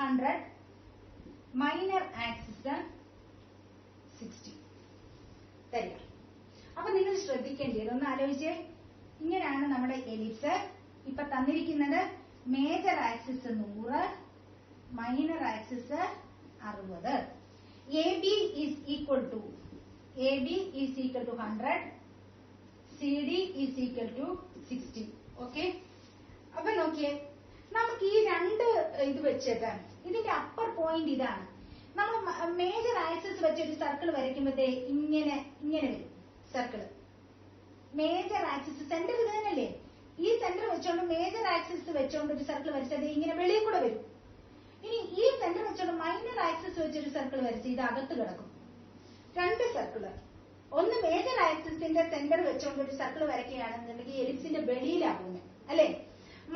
100, minor axis 60 തരിക. അപ്പൊ നിങ്ങൾ ശ്രദ്ധിക്കേണ്ടത് ഒന്ന് ആലോചിച്ചേ. ഇങ്ങനെയാണ് നമ്മുടെ എലിപ്സ്. ഇപ്പൊ തന്നിരിക്കുന്നത് major axis 100, minor axis 60. AB is equal to 100, CD is equal to 60. Okay. അപ്പൊ നോക്കിയേ, നമുക്ക് ഈ രണ്ട് ഇത് വെച്ചിട്ട് ഇതിന്റെ അപ്പർ പോയിന്റ് ഇതാണ്. നമ്മൾ മേജർ ആക്സിസ് വെച്ചൊരു സർക്കിൾ വരയ്ക്കുമ്പോഴത്തേ ഇങ്ങനെ വരും സർക്കിൾ. മേജർ ആക്സിസ് സെന്റർ ഇത് തന്നെയല്ലേ. ഈ സെന്റർ വെച്ചോണ്ട് മേജർ ആക്സിസ് വെച്ചോണ്ട് ഒരു സർക്കിൾ വരച്ചത് ഇങ്ങനെ വെളിയിൽ കൂടെ വരും. ഇനി ഈ സെന്റർ വെച്ചോണ്ട് മൈനർ ആക്സിസ് വെച്ചൊരു സർക്കിൾ വരച്ച് ഇത് അകത്ത് കിടക്കും. രണ്ട് സർക്കിള്. ഒന്ന് മേജർ ആക്സിസിന്റെ സെന്റർ വെച്ചോണ്ട് ഒരു സർക്കിൾ വരയ്ക്കുകയാണെന്നുണ്ടെങ്കിൽ എലിപ്സിന്റെ വെളിയിലാകുന്നത് അല്ലെ.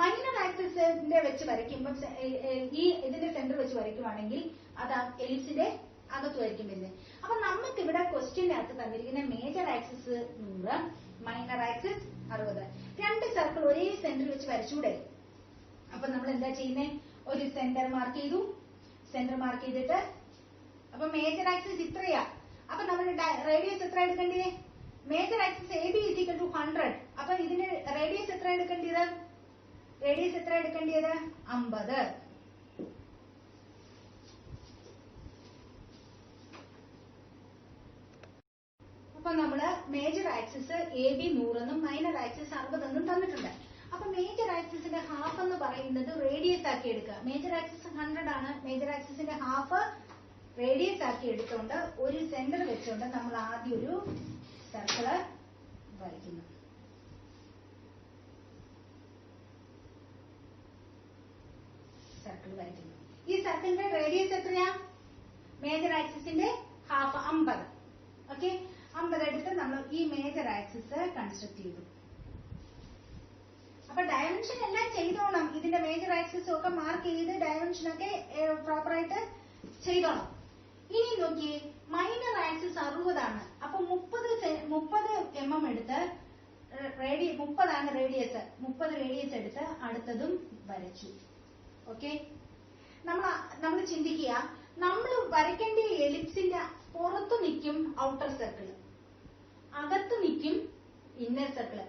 മൈനർ ആക്സിസിന്റെ വെച്ച് വരയ്ക്കുമ്പോൾ ഈ ഇതിന്റെ സെന്റർ വെച്ച് വരയ്ക്കുവാണെങ്കിൽ അത് എലിപ്സിന്റെ അകത്ത് വരയ്ക്കും വരുന്നത്. അപ്പൊ നമുക്ക് ഇവിടെ ക്വസ്റ്റ്യനകത്ത് തന്നിരിക്കുന്ന മേജർ ആക്സിസ് 100, മൈനർ ആക്സിസ് 60. രണ്ട് സർക്കിൾ ഒരേ സെന്റർ വെച്ച് വരച്ചൂടെ. അപ്പൊ നമ്മൾ എന്താ ചെയ്യുന്നത്? ഒരു സെന്റർ മാർക്ക് ചെയ്തു. സെന്റർ മാർക്ക് ചെയ്തിട്ട് അപ്പൊ മേജർ ആക്സിസ് ഇത്രയാ. അപ്പൊ നമ്മൾ റേഡിയസ് എത്ര എടുക്കേണ്ടത്? Major axis AB is equal to 100. അപ്പൊ ഇതിന് റേഡിയസ് എത്ര എടുക്കേണ്ടത്? 50. അപ്പൊ നമ്മള് മേജർ ആക്സിസ് AB 100 എന്നും മൈനർ ആക്സിസ് 60 എന്നും തന്നിട്ടുണ്ട്. അപ്പൊ മേജർ ആക്സിസിന്റെ ഹാഫ് എന്ന് പറയുന്നത് റേഡിയസ് ആക്കി എടുക്കുക. മേജർ ആക്സിസ് 100 ആണ്. മേജർ ആക്സിസിന്റെ ഹാഫ് റേഡിയസ് ആക്കി എടുത്തുകൊണ്ട് ഒരു സെന്റർ വെച്ചുകൊണ്ട് നമ്മൾ ആദ്യം ഒരു സർക്കിള് വരയ്ക്കുന്നു. ഈ സർക്കിളിന്റെ റേഡിയസ് എത്രയാ? Major ആക്സിസിന്റെ half 50. ഓക്കെ. 50 എടുത്ത് നമ്മൾ ഈ മേജർ ആക്സിസ് കൺസ്ട്രക്ട് ചെയ്തു. അപ്പൊ ഡയമെൻഷൻ എല്ലാം ചെയ്തോണം. ഇതിന്റെ മേജർ ആക്സിസും ഒക്കെ മാർക്ക് ചെയ്ത് ഡയമെൻഷൻ ഒക്കെ പ്രോപ്പർ ആയിട്ട് ചെയ്തോണം. ഇനി നോക്കിയേ, മൈനർ ആക്സിസ് 60 ആണ്. അപ്പൊ 30 mm എടുത്ത് 30 ആണ് റേഡിയസ്, 30 റേഡിയസ് എടുത്ത് അടുത്തതും വരച്ചു. ഓക്കെ, നമ്മൾ ചിന്തിക്കുക, നമ്മൾ വരയ്ക്കേണ്ട എലിപ്സിന്റെ പുറത്ത് നിൽക്കും ഔട്ടർ സർക്കിൾ, അകത്ത് നിൽക്കും ഇന്നർ സർക്കിൾ.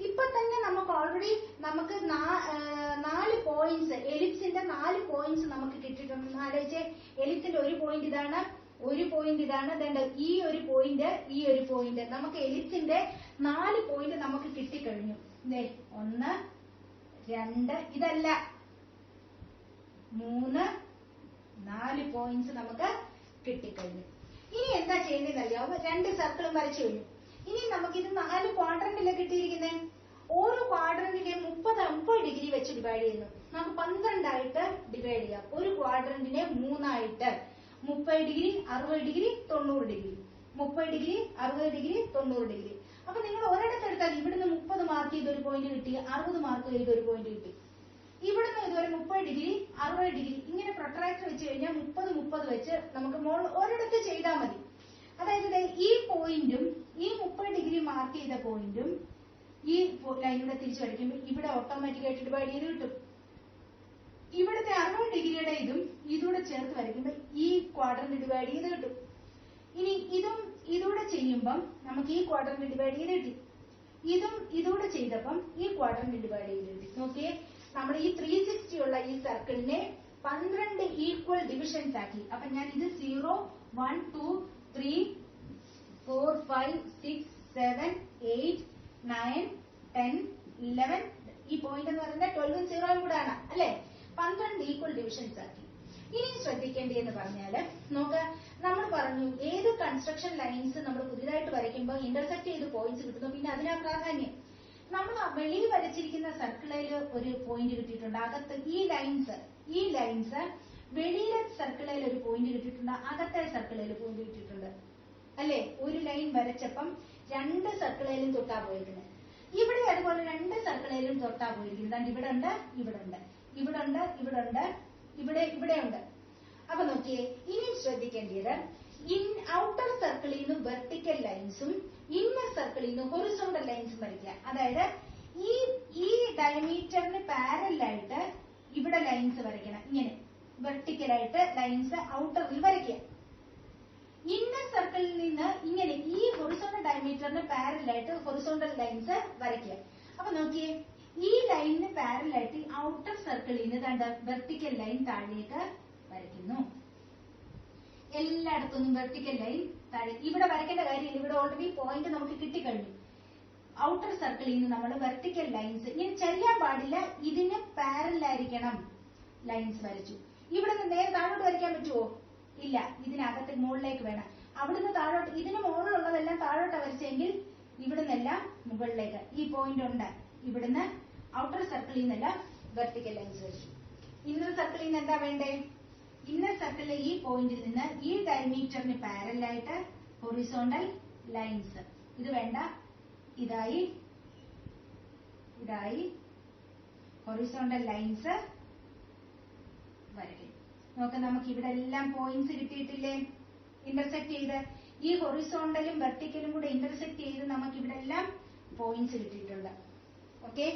ഇപ്പൊ തന്നെ നമുക്ക് ഓൾറെഡി നമുക്ക് 4 പോയിന്റ്സ്, എലിപ്സിന്റെ 4 പോയിന്റ്സ് നമുക്ക് കിട്ടിയിട്ടുണ്ട്. ആലോചിച്ച്, എലിപ്സിന്റെ ഒരു പോയിന്റ് ഇതാണ്, ഒരു പോയിന്റ് ഇതാണ്, ഈ ഒരു പോയിന്റ്, ഈ ഒരു പോയിന്റ്. നമുക്ക് എലിപ്സിന്റെ 4 പോയിന്റ് നമുക്ക് കിട്ടിക്കഴിഞ്ഞു. 1 2 ഇതല്ല 3 4 പോയിന്റ്സ് നമുക്ക് കിട്ടിക്കഴിഞ്ഞു. ഇനി എന്താ ചെയ്യേണ്ടതെന്ന് അറിയാമോ? 2 സർക്കിളും വരച്ചു കഴിഞ്ഞു. ഇനി നമുക്കിത് 4 ക്വാഡ്രന്റിലെ കിട്ടിയിരിക്കുന്നത്. ഓരോ ക്വാഡ്രന്റിനെ 30 ഡിഗ്രി വെച്ച് ഡിവൈഡ് ചെയ്യുന്നു. നമുക്ക് 12 ആയിട്ട് ഡിവൈഡ് ചെയ്യാം. ഒരു ക്വാഡ്രന്റിനെ 3 ആയിട്ട്, 30 degree 60 degree 90 degree, 30 degree 60 degree 90 degree. അപ്പൊ നിങ്ങൾ ഒരിടത്തെടുത്താൽ ഇവിടുന്ന് 30 മാർക്ക് ചെയ്ത് ഒരു പോയിന്റ് കിട്ടി, 60 മാർക്ക് ചെയ്ത് ഒരു പോയിന്റ് കിട്ടി. ഇവിടുന്ന് ഇതുവരെ 30 ഡിഗ്രി 60 ഡിഗ്രി ഇങ്ങനെ പ്രൊട്രാക്ടർ വെച്ച് കഴിഞ്ഞാൽ 30 വെച്ച് നമുക്ക് ഒരിടത്ത് ചെയ്താൽ മതി. അതായത് ഈ പോയിന്റും ഈ 30 ഡിഗ്രി മാർക്ക് ചെയ്ത പോയിന്റും ഈ ലൈനിലൂടെ തിരിച്ചു വരയ്ക്കുമ്പോൾ ഇവിടെ ഓട്ടോമാറ്റിക് ആയിട്ട് ഡിവൈഡ് ചെയ്ത് കിട്ടും. ഇവിടുത്തെ 60 ഡിഗ്രിയുടെ ഇതൂടെ ചേർത്ത് വരയ്ക്കുമ്പോൾ ഈ ക്വാഡ്രന്റ് ഡിവൈഡ് ചെയ്ത് കിട്ടും. ഇനി ഇതൂടെ ചെയ്യുമ്പം നമുക്ക് ഈ ക്വാഡ്രന്റ് ഡിവൈഡ് ചെയ്ത് കിട്ടി. ഇതൂടെ ചെയ്തപ്പം ഈ ക്വാഡ്രന്റ് ഡിവൈഡ് ചെയ്ത് കിട്ടി. നോക്കിയേ, നമ്മൾ ഈ 360 ഉള്ള ഈ സർക്കിളിനെ 12 ഈക്വൽ ഡിവിഷൻസ് ആക്കി. അപ്പൊ ഞാൻ ഇത് 0 1 2 3 4 5 6 7 8 9 10 11 ഈ പോയിന്റ് എന്ന് പറയുന്നത് 12 0 കൂടെ ആണ് അല്ലെ? 12 ഈക്വൽ ഡിവിഷൻസ് ആക്കി. ഇനി ശ്രദ്ധിക്കേണ്ടതെന്ന് പറഞ്ഞാല് നോക്ക്, നമ്മൾ പറഞ്ഞു ഏത് കൺസ്ട്രക്ഷൻ ലൈൻസ് നമ്മൾ പുതിയതായിട്ട് വരയ്ക്കുമ്പോൾ ഇന്റർസെക്ട് ചെയ്ത് പോയിന്റ്സ് കിട്ടുന്നു. പിന്നെ അതിനാ പ്രാധാന്യം. നമ്മൾ വെളിയിൽ വരച്ചിരിക്കുന്ന സർക്കിളിൽ ഒരു പോയിന്റ് കിട്ടിയിട്ടുണ്ട്, അകത്ത് ഈ ലൈൻസ് വെളിയിലെ സർക്കിളിൽ ഒരു പോയിന്റ് കിട്ടിയിട്ടുണ്ട്, അകത്തെ സർക്കിളിൽ പോയിന്റ് കിട്ടിയിട്ടുണ്ട് അല്ലെ? ഒരു ലൈൻ വരച്ചപ്പം 2 സർക്കിളിലും തൊട്ടാ പോയിരിക്കുന്നത്. ഇവിടെ അതുപോലെ 2 സർക്കിളിലും തൊട്ടാ പോയിരിക്കുന്നത്. ഇവിടെ ഉണ്ട്, ഇവിടെ ഉണ്ട്, ഇവിടെ ഉണ്ട്, ഇവിടെ ഉണ്ട്, ഇവിടെ ഉണ്ട്. അപ്പൊ നോക്കിയേ, ഇനി ശ്രദ്ധിക്കേണ്ടത് ഔട്ടർ സർക്കിളിൽ നിന്ന് വെർട്ടിക്കൽ ലൈൻസും ഇന്നർ സർക്കിളിൽ നിന്ന് ഹൊറിസോണ്ടൽ ലൈൻസും വരയ്ക്കുക. അതായത് ഈ ഡയമീറ്ററിന് പാരലായിട്ട് ഇവിടെ ലൈൻസ് വരയ്ക്കണം. ഇങ്ങനെ വെർട്ടിക്കലായിട്ട് ലൈൻസ് ഔട്ടറിൽ വരയ്ക്കുക. ഇന്നർ സർക്കിളിൽ നിന്ന് ഇങ്ങനെ ഈ ഹൊറിസോണ്ടൽ ഡയമീറ്ററിന് പാരലായിട്ട് ഹൊറിസോണ്ടൽ ലൈൻസ് വരയ്ക്കുക. അപ്പൊ നോക്കിയേ, ഈ ലൈനിന് പാരലായിട്ട് ഔട്ടർ സർക്കിളിൽ നിന്ന് വെർട്ടിക്കൽ ലൈൻ താഴേക്ക് വരയ്ക്കുന്നു. എല്ലായിടത്തും വെർട്ടിക്കൽ ലൈൻ താഴെ. ഇവിടെ വരയ്ക്കേണ്ട കാര്യമില്ല, ഇവിടെ ഓൾറെഡി പോയിന്റ് നമുക്ക് കിട്ടിക്കഴിഞ്ഞു. ഔട്ടർ സർക്കിളിൽ നിന്ന് നമ്മൾ വെർട്ടിക്കൽ ലൈൻസ് ഇങ്ങനെ ചരിയാൻ പാടില്ല, ഇതിന് പാരലായിരിക്കണം ലൈൻസ് വരച്ചു. ഇവിടെ നിന്ന് നേരെ താഴോട്ട് വരയ്ക്കാൻ പറ്റുമോ? ഇല്ല, ഇതിനകത്ത് മുകളിലേക്ക് വേണം. അവിടുന്ന് താഴോട്ട്, ഇതിന് മുകളിലുള്ളതെല്ലാം താഴോട്ട് വരച്ചെങ്കിൽ ഇവിടുന്നെല്ലാം മുകളിലേക്ക്. ഈ പോയിന്റ് ഉണ്ട്, ഇവിടുന്ന് ഔട്ടർ സർക്കിളിൽ നിന്നെല്ലാം വെർട്ടിക്കൽ ലൈൻസ് വരച്ചു. ഇന്നർ സർക്കിളിൽ നിന്ന് എന്താ വേണ്ടേ? ഇന്നർ സർക്കിളിലെ ഈ പോയിന്റിൽ നിന്ന് ഈ ഡയമീറ്ററിന് പാരലായിട്ട് ഹൊറിസോണ്ടൽ ലൈൻസ്. ഇത് വേണ്ട, ഇതായി ഹൊറിസോണ്ടൽ ലൈൻസ് വരയ്ക്കും. നോക്കാം, നമുക്ക് ഇവിടെ എല്ലാം പോയിന്റ്സ് കിട്ടിയിട്ടില്ലേ? ഇന്റർസെക്ട് ചെയ്ത് ഈ ഹൊറിസോണ്ടലും വെർട്ടിക്കലും കൂടെ ഇന്റർസെക്ട് ചെയ്ത് നമുക്ക് ഇവിടെ എല്ലാം പോയിന്റ്സ് കിട്ടിയിട്ടുണ്ട്. ഓക്കെ,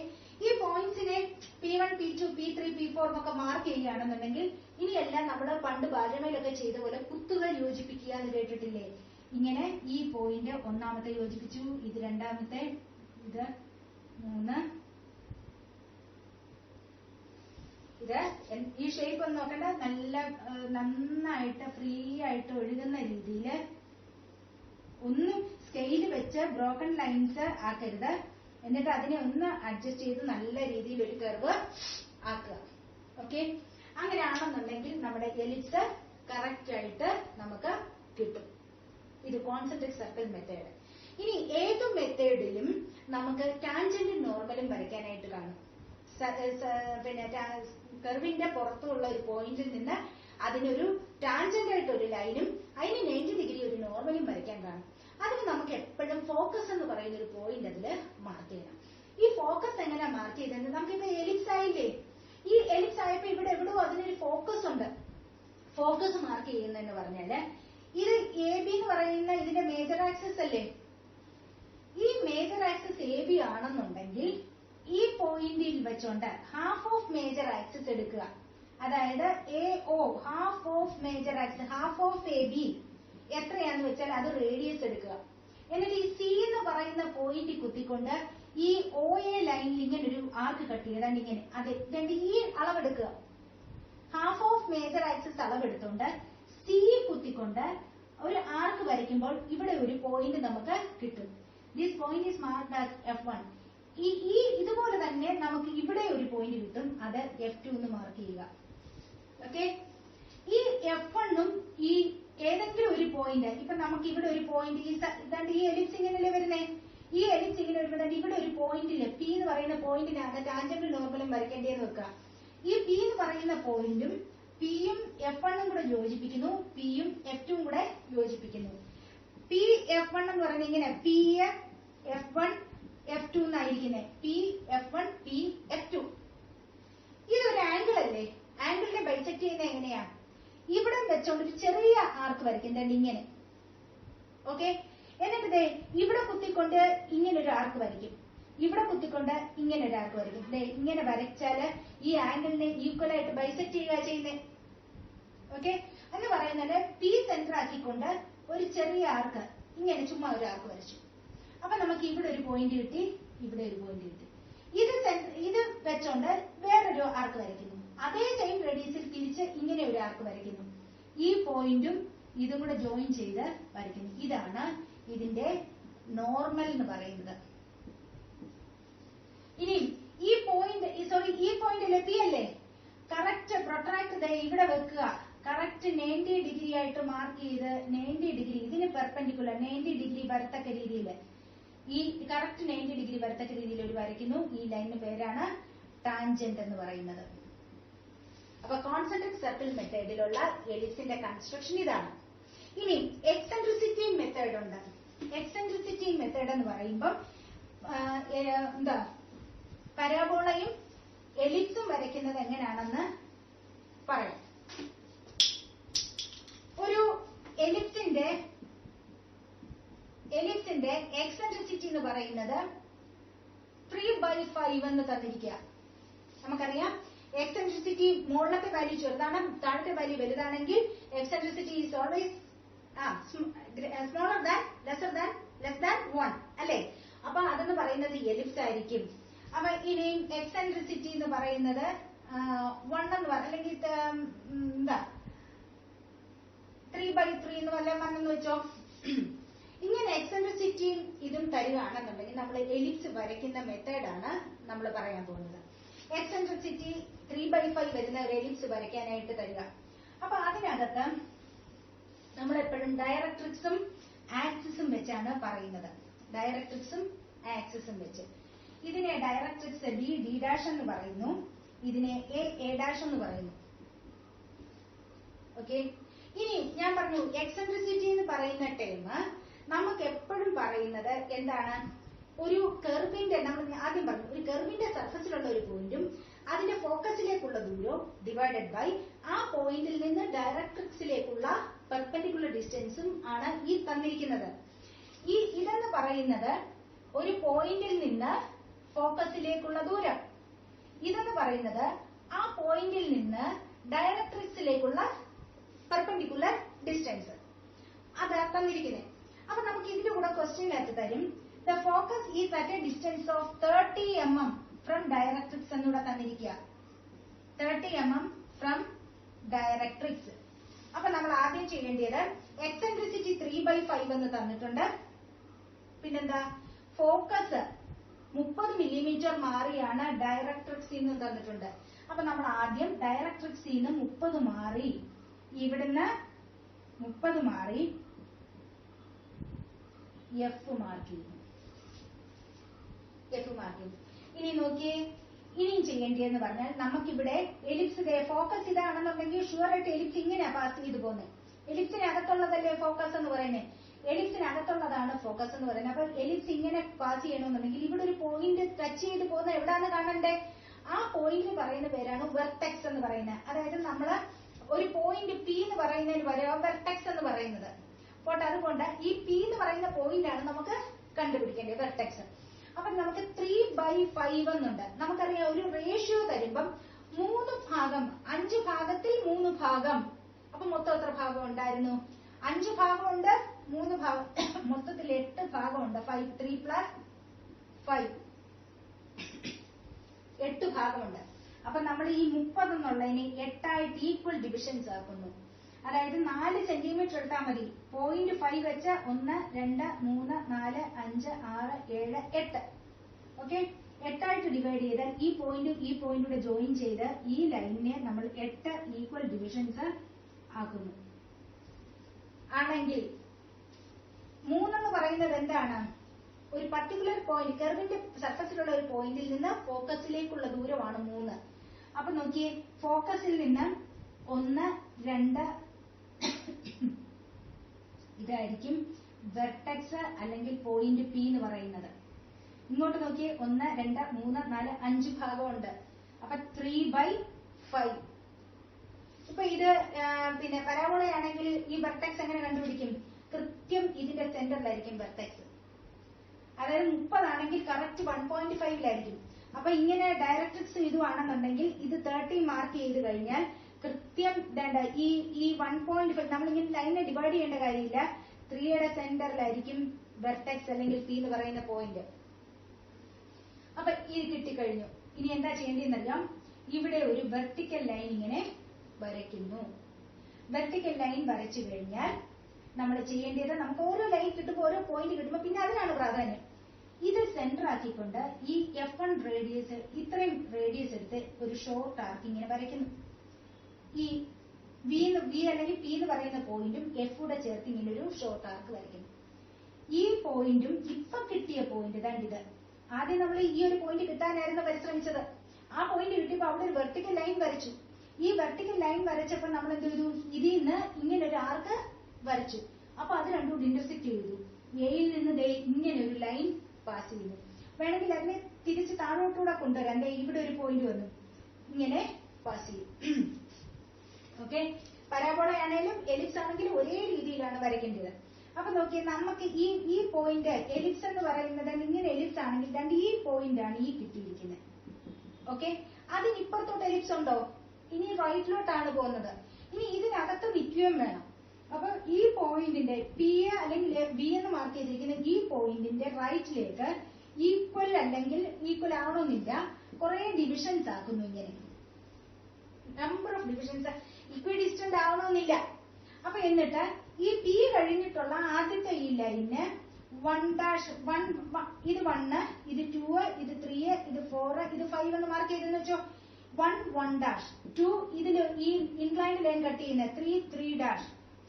ഈ പോയിന്റ്സിനെ P1 P2 P3 P4 എന്നൊക്കെ മാർക്ക് ചെയ്യുകയാണെന്നുണ്ടെങ്കിൽ ഇനിയെല്ലാം നമ്മൾ പണ്ട് ബാലമയിലൊക്കെ ചെയ്ത പോലെ കുത്തുകൾ യോജിപ്പിക്കുക എന്ന് കേട്ടിട്ടില്ലേ? ഇങ്ങനെ ഈ പോയിന്റ് ഒന്നാമത്തെ യോജിപ്പിച്ചു, ഇത് രണ്ടാമത്തെ, ഇത് 3, ഇത് ഈ ഷേപ്പ് ഒന്ന് നോക്കണ്ട, നല്ല നന്നായിട്ട് ഫ്രീ ആയിട്ട് ഒഴുകുന്ന രീതിയിൽ ഒന്നും സ്കെയിൽ വെച്ച് ബ്രോക്കൺ ലൈൻസ് ആക്കരുത്. എന്നിട്ട് അതിനെ ഒന്ന് അഡ്ജസ്റ്റ് ചെയ്ത് നല്ല രീതിയിൽ ഒരു കർവ് ആക്കുക. ഓക്കെ, അങ്ങനെയാണെന്നുണ്ടെങ്കിൽ നമ്മുടെ എലിപ്സ് കറക്റ്റ് ആയിട്ട് നമുക്ക് കിട്ടും. ഇത് കോൺസെൻട്രിക് സർക്കിൾ മെത്തേഡ്. ഇനി ഏത് മെത്തേഡിലും നമുക്ക് ടാൻജന്റും നോർമലും വരയ്ക്കാനായിട്ട് കാണും. പിന്നെ കർവിന്റെ പുറത്തുള്ള ഒരു പോയിന്റിൽ നിന്ന് അതിനൊരു ടാൻജന്റ് ആയിട്ട് ഒരു ലൈനും അതിന് 90 ഡിഗ്രി ഒരു നോർമലും വരയ്ക്കാൻ കാണും. അതിന് നമുക്ക് എപ്പോഴും ഫോക്കസ് എന്ന് പറയുന്ന ഒരു പോയിന്റ് അതില് മാർക്ക് ചെയ്യണം. ഈ ഫോക്കസ് എങ്ങനെ മാർക്ക് ചെയ്തത്? നമുക്കിപ്പോ എലിപ്സ് ആയില്ലേ, ഈ എലിപ്സ് ആയപ്പോ ഇവിടെ എവിടെയോ അതിനൊരു ഫോക്കസ് ഉണ്ട്. ഫോക്കസ് മാർക്ക് ചെയ്യുന്നതെന്ന് പറഞ്ഞാല് ഇത് എ ബി എന്ന് പറയുന്ന ഇതിന്റെ മേജർ ആക്സിസ് അല്ലേ, ഈ മേജർ ആക്സിസ് എ ബി ആണെന്നുണ്ടെങ്കിൽ ഈ പോയിന്റിൽ വെച്ചോണ്ട് ഹാഫ് ഓഫ് മേജർ ആക്സിസ് എടുക്കുക. അതായത് A O half of major axis, half of A B എത്രയാന്ന് വെച്ചാൽ അത് റേഡിയസ് എടുക്കുക. എന്നിട്ട് ഈ സി എന്ന് പറയുന്ന പോയിന്റ് കുത്തിക്കൊണ്ട് ഈ ഒ എ ലൈനിൽ ഇങ്ങനെ ഒരു ആർക്ക് കട്ട് ചെയ്താണ്ട് ഇങ്ങനെ അതെ ഈ അളവെടുക്കുക. ഹാഫ് ഓഫ് മേജർ ആക്സിസ് അളവെടുത്തോണ്ട് സി കുത്തിക്കൊണ്ട് ഒരു ആർക്ക് വരയ്ക്കുമ്പോൾ ഇവിടെ ഒരു പോയിന്റ് നമുക്ക് കിട്ടും. This point is marked as F1. ഈ ഇതുപോലെ തന്നെ നമുക്ക് ഇവിടെ ഒരു പോയിന്റ് കിട്ടും, അത് F2 എന്ന് മാർക്ക് ചെയ്യുക. ഓക്കെ, ഈ F1ഉം ഈ ഏതെങ്കിലും ഒരു പോയിന്റ്, ഇപ്പൊ നമുക്ക് ഇവിടെ ഒരു പോയിന്റ് ഇതാണ്ട് ഈ എലിപ്സ് ഇങ്ങനെയല്ലേ വരുന്നേ, ഈ എലിപ്സ് ഇങ്ങനെ വരുമ്പോൾ ഇവിടെ ഒരു പോയിന്റില് പി എന്ന് പറയുന്ന പോയിന്റിനാണ് ടാൻജന്റും നോർമലും വരയ്ക്കേണ്ടതെന്ന് വെക്കുക. ഈ പി എന്ന് പറയുന്ന പോയിന്റും പിയും F1ഉം കൂടെ യോജിപ്പിക്കുന്നു, പിയും F2ഉം കൂടെ യോജിപ്പിക്കുന്നു. പി F1 എന്ന് പറയുന്നത് ഇങ്ങനെ P F1 F2 എന്നായിരിക്കുന്നേ, P F1 P F2. ഇതൊരു ആംഗിൾ അല്ലേ, ആംഗിളിനെ ബൈസെക്ട് ചെയ്യുന്നത് എങ്ങനെയാ? ഇവിടെ വെച്ചോണ്ട് ഒരു ചെറിയ ആർക്ക് വരയ്ക്കുന്നത് ഇങ്ങനെ. ഓക്കെ, എന്നിട്ട് ഇവിടെ കുത്തിക്കൊണ്ട് ഇങ്ങനെ ഒരു ആർക്ക് വരയ്ക്കും, ഇവിടെ കുത്തിക്കൊണ്ട് ഇങ്ങനെ ഒരു ആർക്ക് വരയ്ക്കും. ഇങ്ങനെ വരച്ചാല് ഈ ആംഗിളിനെ ഈക്വൽ ആയിട്ട് ബൈസെക്ട് ചെയ്യുക ചെയ്യുന്നേ. ഓക്കെ, എന്ന് പറയുന്നത് പി സെന്റർ ആക്കിക്കൊണ്ട് ഒരു ചെറിയ ആർക്ക് ഇങ്ങനെ ചുമ്മാ ഒരു ആർക്ക് വരച്ചു. അപ്പൊ നമുക്ക് ഇവിടെ ഒരു പോയിന്റ് കിട്ടി, ഇവിടെ ഒരു പോയിന്റ് കിട്ടി. ഇത് വെച്ചോണ്ട് വേറൊരു ആർക്ക് വരയ്ക്കുന്നു, അതേ സെയിം റേഡിയസിൽ തിരിച്ച് ഇങ്ങനെ ഒരു ആർക്ക് വരയ്ക്കുന്നു. ഈ പോയിന്റും ഇതും കൂടെ ജോയിൻ ചെയ്ത് വരയ്ക്കുന്നു. ഇതാണ് ഇതിന്റെ നോർമൽ എന്ന് പറയുന്നത്. ഇനി ഈ പോയിന്റ് പി അല്ലേ, കറക്റ്റ് പ്രൊട്രാക്ട് ഇവിടെ വെക്കുക. കറക്റ്റ് 90 ഡിഗ്രി ആയിട്ട് മാർക്ക് ചെയ്ത് 90 ഡിഗ്രി ഇതിന് പെർപെൻഡിക്കുലർ 90 ഡിഗ്രി വരത്തക്ക രീതിയിൽ, ഈ കറക്റ്റ് 90 ഡിഗ്രി വരത്തക്ക രീതിയിൽ ഒരു വരയ്ക്കുന്നു. ഈ ലൈനിന് പേരാണ് ടാൻജന്റ് എന്ന് പറയുന്നത്. അപ്പൊ കോൺസെൻട്രിക് സർക്കിൾ മെത്തേഡിലുള്ള എലിപ്സിന്റെ കൺസ്ട്രക്ഷൻ ഇതാണ്. ഇനി എക്സെൻട്രിസിറ്റി മെത്തേഡ് ഉണ്ട്. എക്സെൻട്രിസിറ്റി മെത്തേഡ് എന്ന് പറയുമ്പോൾ എന്താ, പരാബോളയും എലിപ്സും വരയ്ക്കുന്നത് എങ്ങനെയാണെന്ന് പറയാം. ഒരു എലിപ്സിന്റെ എക്സെൻട്രിസിറ്റി എന്ന് പറയുന്നത് 3/5 എന്ന് തന്നിരിക്കുക. നമുക്കറിയാം എക്സെൻട്രിസിറ്റി മുകളിലത്തെ വാല്യൂ ചെറുതാണ്, താഴത്തെ വാല്യൂ വലുതാണെങ്കിൽ eccentricity is always smaller than less than 1 അല്ലേ. അപ്പൊ അതെന്ന് പറയുന്നത് എലിപ്സ് ആയിരിക്കും. അപ്പൊ ഇനിയും എക്സെൻട്രിസിറ്റി എന്ന് പറയുന്നത് 1 എന്ന് പറഞ്ഞ അല്ലെങ്കിൽ എന്താ 3/3 എന്ന് വല്ല വന്നെന്ന് വെച്ചോ. ഇങ്ങനെ എക്സെൻട്രിസിറ്റിയും ഇതും തരികയാണെന്നുണ്ടെങ്കിൽ നമ്മൾ എലിപ്സ് വരയ്ക്കുന്ന മെത്തേഡാണ് നമ്മൾ പറയാൻ പോകുന്നത്. എക്സെൻട്രിസിറ്റി 3/5 വരുന്ന ഒരു എലിപ്സ് വരയ്ക്കാനായിട്ട് തരിക. അപ്പൊ അതിനകത്ത് നമ്മൾ എപ്പോഴും ഡയറക്ട്രിക്സും ആക്സിസും വെച്ചാണ് പറയുന്നത്. ഡയറക്ട്രിക്സും ആക്സിസും വെച്ച് ഇതിനെ ഡയറക്ട്രിക്സ് D' എന്ന് പറയുന്നു, ഇതിനെ A' എന്ന് പറയുന്നു. ഓക്കെ, ഇനി ഞാൻ പറഞ്ഞു എക്സെൻട്രിസിറ്റി എന്ന് പറയുന്ന ടേം നമുക്ക് എപ്പോഴും പറയുന്നത് എന്താണ്, ഒരു കർവിന്റെ, നമ്മൾ ആദ്യം പറഞ്ഞു ഒരു കർവിന്റെ സർഫസിലുള്ള ഒരു പോയിന്റും അതിന്റെ ഫോക്കസിലേക്കുള്ള ദൂരവും ഡിവൈഡഡ് ബൈ ആ പോയിന്റിൽ നിന്ന് ഡയറക്ട്രിക്സിലേക്കുള്ള പെർപെൻഡിക്കുലർ ഡിസ്റ്റൻസും ആണ് ഈ തന്നിരിക്കുന്നത്. ഇതെന്ന് പറയുന്നത് ഒരു പോയിന്റിൽ നിന്ന് ഫോക്കസിലേക്കുള്ള ദൂരം, ഇതെന്ന് പറയുന്നത് ആ പോയിന്റിൽ നിന്ന് ഡയറക്ട്രിക്സിലേക്കുള്ള പെർപെൻഡിക്കുലർ ഡിസ്റ്റൻസ്. അത് തന്നിരിക്കുന്നത്. അപ്പൊ നമുക്ക് ഇതിന്റെ കൂടെ ക്വസ്റ്റ്യനകത്ത് തരും the focus is at a distance of 30 mm from directrix എന്നൂടെ തന്നിരിക്കുക. 30 mm from directrix. അപ്പൊ നമ്മൾ ആദ്യം ചെയ്യേണ്ടത് എക്സെൻട്രിസിറ്റി 3/5 എന്ന് തന്നിട്ടുണ്ട്. പിന്നെന്താ, ഫോക്കസ് 30 മില്ലിമീറ്റർ മാറിയാണ് ഡയറക്ട്രിക്സിൽ നിന്ന് തന്നിട്ടുണ്ട്. അപ്പൊ നമ്മൾ ആദ്യം ഡയറക്ട്രിക്സിൽ നിന്ന് 30 മാറി, ഇവിടുന്ന് 30 മാറി എഫ് മാർക്ക് ചെയ്യും. ഇനി നോക്കിയേ, ഇനിയും ചെയ്യേണ്ടതെന്ന് പറഞ്ഞാൽ നമുക്കിവിടെ എലിപ്സ് ഫോക്കസ് ഇതാണെന്നുണ്ടെങ്കിൽ ഷുവർ ആയിട്ട് എലിപ്സ് ഇങ്ങനെ പാസ് ചെയ്തു പോകുന്നത്. എലിപ്സിന് അകത്തുള്ളതല്ലേ ഫോക്കസ് എന്ന് പറയുന്നത്. എലിപ്സിനകത്തുള്ളതാണ് ഫോക്കസ് എന്ന് പറയുന്നത്. അപ്പൊ എലിപ്സ് ഇങ്ങനെ പാസ് ചെയ്യണമെന്നുണ്ടെങ്കിൽ ഇവിടെ ഒരു പോയിന്റ് ടച്ച് ചെയ്ത് പോകുന്ന എവിടാന്ന് കാണണ്ടേ? ആ പോയിന്റ് പറയുന്ന പേരാണ് വെർട്ടെക്സ് എന്ന് പറയുന്നത്. അതായത് നമ്മള് ഒരു പോയിന്റ് പി എന്ന് പറയുന്നതിന് പകരം വെർട്ടെക്സ് എന്ന് പറയുന്നത്. പോട്ടെ, അതുകൊണ്ട് ഈ പി എന്ന് പറയുന്ന പോയിന്റ് ആണ് നമുക്ക് കണ്ടുപിടിക്കേണ്ടത്, വെർട്ടെക്സ്. അപ്പൊ നമുക്ക് 3/5 എന്നുണ്ട്. നമുക്കറിയാം ഒരു റേഷ്യോ തരുമ്പം 3 ഭാഗം, 5 ഭാഗത്തിൽ 3 ഭാഗം. അപ്പൊ മൊത്തം എത്ര ഭാഗം ഉണ്ടായിരുന്നു? 5 ഭാഗമുണ്ട്, 3 ഭാഗം, മൊത്തത്തിൽ 8 ഭാഗമുണ്ട്. 3 + 5 8 ഭാഗമുണ്ട്. അപ്പൊ നമ്മൾ ഈ 30 എന്നുള്ളതിന് 8 ആയിട്ട് ഈക്വൽ ഡിവിഷൻസ് ആക്കുന്നു. അതായത് 4 സെന്റിമീറ്റർ എടുത്താൽ മതി. 0.5 വെച്ച് 1, 2, 3, 4, 5, 6, 7, 8. ഓക്കെ, 8 ആയിട്ട് ഡിവൈഡ് ചെയ്താൽ ഈ പോയിന്റൂടെ ജോയിൻ ചെയ്ത് ഈ ലൈനിനെ നമ്മൾ 8 ഈക്വൽ ഡിവിഷൻസ് ആക്കുന്നു. ആണെങ്കിൽ 3 എന്ന് പറയുന്നത് എന്താണ്? ഒരു പർട്ടിക്കുലർ പോയിന്റ്, കർവിന്റെ സർഫസിലുള്ള ഒരു പോയിന്റിൽ നിന്ന് ഫോക്കസിലേക്കുള്ള ദൂരമാണ് 3. അപ്പൊ നോക്കിയേ, ഫോക്കസിൽ നിന്ന് 1, 2 ഇതായിരിക്കും വെർട്ടെക്സ് അല്ലെങ്കിൽ പോയിന്റ് പി എന്ന് പറയുന്നത്. ഇങ്ങോട്ട് നോക്കിയേ, 1, 2, 3, 4, 5 ഭാഗമുണ്ട്. അപ്പൊ 3/5. ഇപ്പൊ ഇത് പിന്നെ പരാബോളയാണെങ്കിൽ ഈ വെർട്ടെക്സ് എങ്ങനെ കണ്ടുപിടിക്കും? കൃത്യം ഇതിന്റെ സെന്ററിലായിരിക്കും വെർട്ടെക്സ്. അതായത് 30 ആണെങ്കിൽ കറക്റ്റ് 1.5ലായിരിക്കും. അപ്പൊ ഇങ്ങനെ ഡയറക്ട്രിക്സ് ഇതുവാണെന്നുണ്ടെങ്കിൽ ഇത് 30 മാർക്ക് ചെയ്ത് കഴിഞ്ഞാൽ കൃത്യം ഈ 1.5 നമ്മളിങ്ങനെ ലൈനെ ഡിവൈഡ് ചെയ്യേണ്ട കാര്യമില്ല. 3യുടെ സെന്ററിലായിരിക്കും വെർട്ടെക്സ് അല്ലെങ്കിൽ പി എന്ന് പറയുന്ന പോയിന്റ്. അപ്പൊ ഇത് കിട്ടിക്കഴിഞ്ഞു. ഇനി എന്താ ചെയ്യേണ്ടതെന്നറിയാം? ഇവിടെ ഒരു വെർട്ടിക്കൽ ലൈൻ ഇങ്ങനെ വരയ്ക്കുന്നു. വെർട്ടിക്കൽ ലൈൻ വരച്ചു കഴിഞ്ഞാൽ നമ്മൾ ചെയ്യേണ്ടത്, നമുക്ക് ഓരോ ലൈൻ കിട്ടുമ്പോൾ ഓരോ പോയിന്റ് കിട്ടുമ്പോൾ പിന്നെ അതിനാണ് പ്രാധാന്യം. ഇത് സെന്റർ ആക്കിക്കൊണ്ട് ഈ F1 റേഡിയസ്, ഇത്രയും റേഡിയസ് എടുത്ത് ഒരു ഷോർട്ട് ആർക്ക് ഇങ്ങനെ വരയ്ക്കുന്നു. ഈ വി അല്ലെങ്കിൽ പി എന്ന് പറയുന്ന പോയിന്റും എഫൂടെ ചേർത്ത് ഇങ്ങനെ ഒരു ഷോർട്ട് ആർക്ക് വരയ്ക്കുന്നു. ഈ പോയിന്റും ഇപ്പൊ കിട്ടിയ പോയിന്റ് ഇത്. ആദ്യം നമ്മൾ ഈ ഒരു പോയിന്റ് കിട്ടാനായിരുന്നു പരിശ്രമിച്ചത്. ആ പോയിന്റ് കിട്ടിയപ്പോൾ അവിടെ ഒരു വെർട്ടിക്കൽ ലൈൻ വരച്ചു. ഈ വെർട്ടിക്കൽ ലൈൻ വരച്ചപ്പോൾ നമ്മൾ എന്ത് ചെയ്തു? ഇതിൽ നിന്ന് ഇങ്ങനെ ഒരു ആർക്ക് വരച്ചു. അപ്പൊ അത് രണ്ടും കൂടി ഇന്റർസെക്ട് ചെയ്തു. എയിൽ നിന്ന് ഇങ്ങനെ ഒരു ലൈൻ പാസ് ചെയ്യുന്നു. വേണമെങ്കിൽ അതിനെ തിരിച്ച് താഴോട്ടൂടെ കൊണ്ടുവരാം. ഇവിടെ ഒരു പോയിന്റ് വന്നു, ഇങ്ങനെ പാസ് ചെയ്യും. ഓക്കെ, പരാബോളയാണേലും എലിപ്സ് ആണെങ്കിലും ഒരേ രീതിയിലാണ് വരയ്ക്കേണ്ടത്. അപ്പൊ നോക്കിയാൽ നമുക്ക് ഈ പോയിന്റ് എലിപ്സ് എന്ന് പറയുന്നത് ഇങ്ങനെ എലിപ്സ് ആണെങ്കിൽ ഈ പോയിന്റ് ആണ് ഈ കിട്ടിയിരിക്കുന്നത്. ഓക്കെ, അതിനിപ്പുറത്തോട്ട് എലിപ്സ് ഉണ്ടോ? ഇനി റൈറ്റിലോട്ടാണ് പോകുന്നത്. ഇനി ഇതിനകത്ത് നിൽക്കുകയും വേണം. അപ്പൊ ഈ പോയിന്റിന്റെ പി അല്ലെങ്കിൽ ബി എന്ന് മാർക്ക് ചെയ്തിരിക്കുന്ന ഈ പോയിന്റിന്റെ റൈറ്റിലേക്ക് ഈക്വൽ അല്ലെങ്കിൽ ഈക്വൽ ആവണമെന്നില്ല, കുറെ ഡിവിഷൻസ് ആക്കുന്നു. ഇങ്ങനെ number of divisions equal distant ആവണമെന്നില്ല. അപ്പൊ എന്നിട്ട് ഈ പി കഴിഞ്ഞിട്ടുള്ള ആദ്യത്തെ ഈ ലൈന് 1', ഇത് 1, ഇത് 2, ഇത് 3, ഇത് 4, ഇത് 5 എന്ന് മാർക്ക് ചെയ്തെന്ന് വെച്ചോ. 1, 1', 2 ഇതിൽ ഈ ഇൻക്ലൈൻഡ് ലൈൻ കട്ട് ചെയ്യുന്ന 3, 3',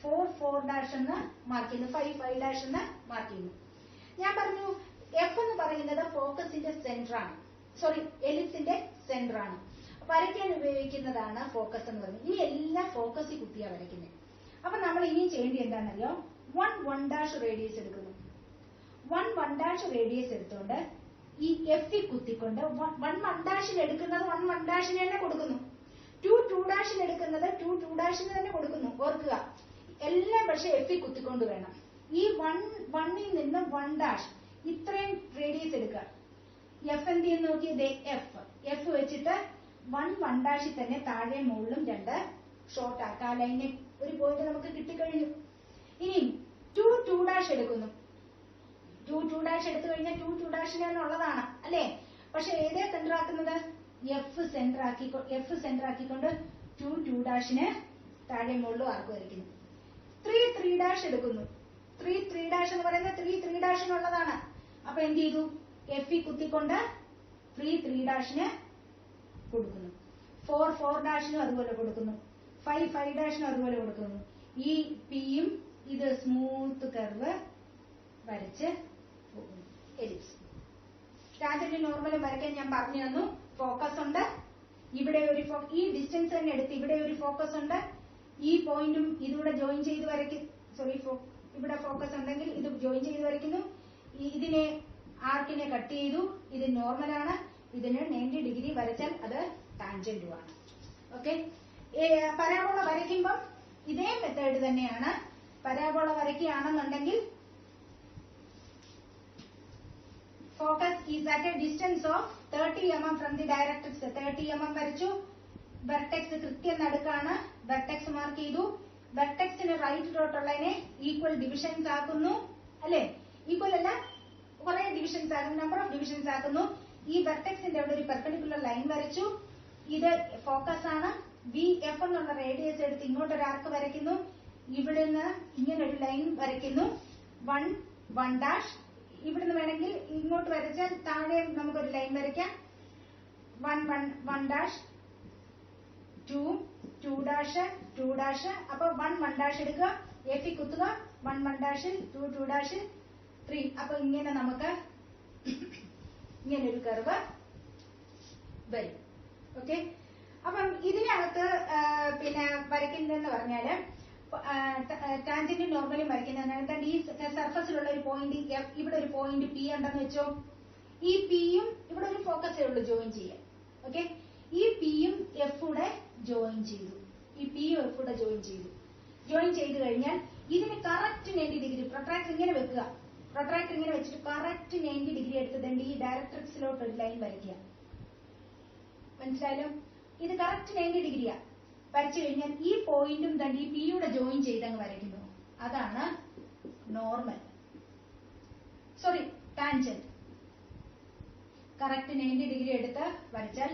4, 4' എന്ന് മാർക്ക് ചെയ്യുന്നു. 5, 5' എന്ന് മാർക്ക് ചെയ്യുന്നു. ഞാൻ പറഞ്ഞു എഫ് എന്ന് പറയുന്നത് ഫോക്കസിന്റെ സെന്റർ ആണ്, സോറി എലിപ്സിന്റെ സെന്റർ ആണ്. വരയ്ക്കാൻ ഉപയോഗിക്കുന്നതാണ് ഫോക്കസ് എന്ന് പറയുന്നത്. ഇനി എല്ലാം ഫോക്കസിൽ കുത്തിയാ വരയ്ക്കുന്നത്. അപ്പൊ നമ്മൾ ഇനിയും ചെയ്യേണ്ടത് എന്താണെന്നറിയോ? 1, 1' റേഡിയസ് എടുക്കുന്നു. 1, 1' റേഡിയസ് എടുത്തുകൊണ്ട് ഈ എഫ് കുത്തിക്കൊണ്ട് 1, 1' എടുക്കുന്നത് 1, 1' തന്നെ കൊടുക്കുന്നു. 2, 2' എടുക്കുന്നത് 2, 2' തന്നെ കൊടുക്കുന്നു. ഓർക്കുക, എല്ലാം പക്ഷെ എഫ് കുത്തിക്കൊണ്ട് വേണം. ഈ 1ൽ നിന്ന് 1' ഇത്രയും റേഡിയസ് എടുക്കുക. എഫ് എന്ത് ചെയ്യുന്ന നോക്കിയത്? എഫ് വെച്ചിട്ട് 1, 1' തന്നെ താഴെ മുകളിലും 2 ഷോർട്ട് ആക്കുക. ആ ലൈനെ ഒരു പോയിന്റ് നമുക്ക് കിട്ടിക്കഴിഞ്ഞു. ഇനി 2, 2' എടുക്കുന്നു. 2, 2' എടുത്തു കഴിഞ്ഞാൽ 2, 2' ഉള്ളതാണ് അല്ലേ? പക്ഷെ ഏതേ സെന്റർ ആക്കുന്നത്? എഫ് സെന്റർ ആക്കിക്കൊണ്ട് 2, 2' താഴെ മുകളിലും ആർക്ക് വരയ്ക്കുന്നു. 3, 3' എടുക്കുന്നു. 3, 3' എന്ന് പറയുന്നത് 3, 3' ഉള്ളതാണ്. അപ്പൊ എന്ത് ചെയ്തു? എഫ് കുത്തിക്കൊണ്ട് 3, 3' കൊടുക്കുന്നു. 4, 4' അതുപോലെ കൊടുക്കുന്നു. 5, 5' അതുപോലെ കൊടുക്കുന്നു. ഈ പിയും ഇത് സ്മൂത്ത് കർവ് വരച്ച് പോകുന്നു. എലിപ്സ് സ്റ്റാൻഡേർഡ് നോർമൽ വരയ്ക്കാൻ ഞാൻ പറഞ്ഞു തന്നു. ഫോക്കസ് ഉണ്ട്. ഇവിടെ ഒരു ഈ ഡിസ്റ്റൻസ് തന്നെ എടുത്ത് ഇവിടെ ഒരു ഫോക്കസ് ഉണ്ട്. ഈ പോയിന്റും ഇതുകൂടെ ജോയിൻ ചെയ്ത് വരയ്ക്കും. സോറി, ഇവിടെ ഫോക്കസ് ഉണ്ടെങ്കിൽ ഇത് ജോയിൻ ചെയ്ത് വരയ്ക്കുന്നു. ഇതിനെ ആർക്കിനെ കട്ട് ചെയ്തു. ഇത് നോർമലാണ്. ഇതിന് 90 ഡിഗ്രി വരച്ചാൽ അത് ടാൻജന്റുമാണ്. ഓക്കെ, പരാബോള വരയ്ക്കുമ്പം ഇതേ മെത്തേഡ് തന്നെയാണ്. പരാബോള വരയ്ക്കുകയാണെന്നുണ്ടെങ്കിൽ focus is at a distance of 30 mm from the directrix. 30 mm വരച്ചു. വെർട്ടെക്സ് കൃത്യം നടുക്കാണ്. വെർട്ടെക്സ് മാർക്ക് ചെയ്തു. വെർട്ടെക്സിന് റൈറ്റിലോട്ടുള്ളതിനെ ഈക്വൽ ഡിവിഷൻസ് ആക്കുന്നു. അല്ലെ, ഈക്വൽ അല്ല, കുറെ ഡിവിഷൻസ് ആക്കുന്നു, നമ്പർ ഓഫ് ഡിവിഷൻസ് ആക്കുന്നു. ഈ വെർട്ടെക്സിന്റെ അവിടെ ഒരു പെർപെൻഡിക്കുലർ ലൈൻ വരച്ചു. ഇത് ഫോക്കസ് ആണ്. വി എഫ് എന്നുള്ള റേഡിയസ് എടുത്ത് ഇങ്ങോട്ട് ഒരു ആർക്ക് വരയ്ക്കുന്നു. ഇവിടുന്ന് ഇങ്ങനെ ഒരു ലൈൻ വരയ്ക്കുന്നു. 1 1 ഇവിടുന്ന് വേണമെങ്കിൽ ഇങ്ങോട്ട് വരച്ചാൽ താഴെ നമുക്കൊരു ലൈൻ വരയ്ക്കാം. 1 1 2 2 2 അപ്പൊ 1 1 എടുക്കുക, എഫി കുത്തുക, 1 1 2 2 3. അപ്പൊ ഇങ്ങനെ നമുക്ക് ഇങ്ങനെ ഒരു കർവ് വരും. ഓക്കെ, അപ്പം ഇതിനകത്ത് പിന്നെ വരയ്ക്കുന്നതെന്ന് പറഞ്ഞാല് ടാൻജന്റും നോർമലും വരയ്ക്കുന്നതിനാണ്. ഈ സർഫസിലുള്ള ഒരു പോയിന്റ്, ഇവിടെ ഒരു പോയിന്റ് പി ഉണ്ടെന്ന് വെച്ചോ. ഈ പിയും ഇവിടെ ഒരു ഫോക്കസേ ഉള്ളൂ ജോയിൻ ചെയ്യാൻ. ഓക്കെ, ഈ പിയും എഫൂടെ ജോയിൻ ചെയ്തു. ഈ പിയും എഫൂടെ ജോയിൻ ചെയ്തു. ജോയിൻ ചെയ്ത് കഴിഞ്ഞാൽ ഇതിന് കറക്റ്റ് 90 ഡിഗ്രി പ്രൊട്രാക്ടർ ഇങ്ങനെ വെക്കുക. പ്രൊട്രാക്ടർ ഇങ്ങനെ വെച്ചിട്ട് കറക്റ്റ് 90 ഡിഗ്രി എടുത്തതുകൊണ്ട് ഈ ഡയറക്ട്രിക്സിലോട്ട് ഒരു ലൈൻ വരയ്ക്കുക. മനസ്സിലായാലും ഇത് കറക്റ്റ് 90 ഡിഗ്രിയാ. വരച്ചു കഴിഞ്ഞാൽ ഈ പോയിന്റും തന്നെ ഈ പിയുടെ ജോയിൻ ചെയ്തങ്ങ് വരയ്ക്കുന്നു. അതാണ് normal, sorry tangent. Correct 90 degree എടുത്ത് വരച്ചാൽ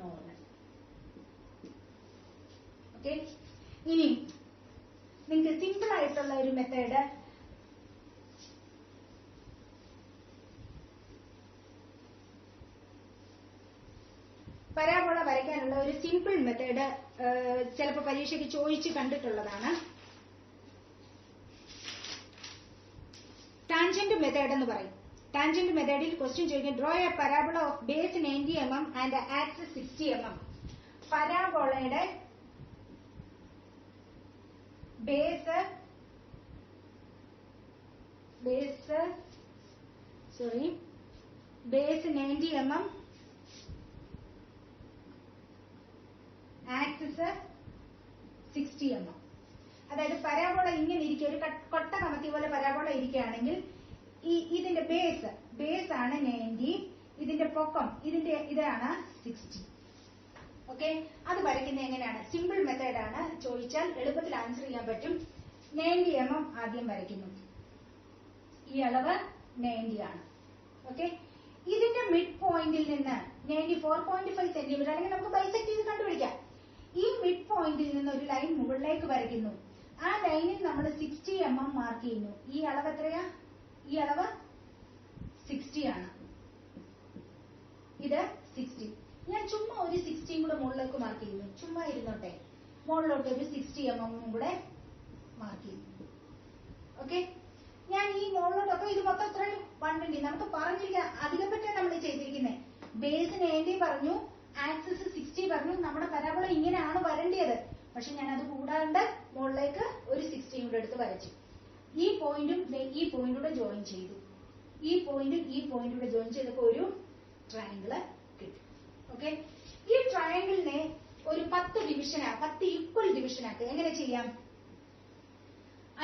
നോർമൽ. ഓക്കെ, ഇനി നിങ്ങൾക്ക് സിമ്പിൾ ആയിട്ടുള്ള ഒരു മെത്തേഡ് പരാബോള വരയ്ക്കാനുള്ള ഒരു സിമ്പിൾ മെത്തേഡ് ചിലപ്പോൾ പരീക്ഷയ്ക്ക് ചോദിച്ച് കണ്ടിട്ടുള്ളതാണ്. ടാൻജന്റ് മെത്തേഡ് എന്ന് പറയും. ടാൻജന്റ് മെത്തേഡിൽ ക്വസ്റ്റ്യൻ ചോദിക്കും, draw a parabola of base 90 mm and axis 60 mm. പരാബോളയുടെ ബേസ് 90 mm, ആക്സിസ് 60 mm. അതായത് പരാബോള ഇങ്ങനെ ഇരിക്കുക, ഒരു കൊട്ട കമത്തി പോലെ പരാബോള ഇരിക്കുകയാണെങ്കിൽ ഇതിന്റെ ബേസ് ആണ് 90, ഇതിന്റെ പൊക്കം ഇതാണ് 60. ഓക്കെ, അത് വരയ്ക്കുന്നത് എങ്ങനെയാണ്? സിമ്പിൾ മെത്തേഡാണ്. ചോദിച്ചാൽ എളുപ്പത്തിൽ ആൻസർ ചെയ്യാൻ പറ്റും. 90 mm ആദ്യം വരയ്ക്കുന്നു. ഈ അളവ് 90 ആണ്. ഓക്കെ, ഇതിന്റെ മിഡ് പോയിന്റിൽ നിന്ന് 94.5 സെന്റിമീറ്റർ അല്ലെങ്കിൽ നമുക്ക് ബൈസെക്ട് ചെയ്ത് കണ്ടുപിടിക്കാം. ഈ മിഡ് പോയിന്റിൽ നിന്ന് ഒരു ലൈൻ മുകളിലേക്ക് വരയ്ക്കുന്നു. ആ ലൈനിൽ നമ്മൾ 60 mm മാർക്ക് ചെയ്യുന്നു. ഈ അളവ് എത്രയാ? ഈ അളവ് 60 ആണ്. ഇത് 60. ഞാൻ ചുമ്മാ ഒരു 60 കൂടെ മുകളിലേക്ക് മാർക്ക് ചെയ്യുന്നു. ചുമ്മാ ഇരുന്നോട്ടെ, മുകളിലോട്ട് ഒരു 60 mm കൂടെ മാർക്ക് ചെയ്യുന്നു. ഓക്കെ, ഞാൻ ഈ മുകളിലോട്ടൊക്കെ ഇത് മൊത്തം എത്ര 120. നമുക്ക് പറഞ്ഞില്ല, അധികം പറ്റാൻ നമ്മൾ ചെയ്തിരിക്കുന്നത്. ബേസ് 90 പറഞ്ഞു, ആക്സിസ് 60 പറഞ്ഞു. നമ്മുടെ പരാബോള ഇങ്ങനെയാണ് വരേണ്ടത്. പക്ഷെ ഞാൻ അത് കൂടാണ്ട് മുകളിലേക്ക് ഒരു 60 കൂടെ എടുത്ത് വരച്ചു. ഈ പോയിന്റും ഈ പോയിന്റൂടെ ജോയിൻ ചെയ്തു. ഈ പോയിന്റൂടെ ജോയിൻ ചെയ്തപ്പോൾ ഒരു ട്രയാങ്കിള് കിട്ടും. ഓക്കെ, ഈ ട്രയാങ്കിളിനെ ഒരു 10 ഈക്വൽ ഡിവിഷൻ ആക്കുക. എങ്ങനെ ചെയ്യാം?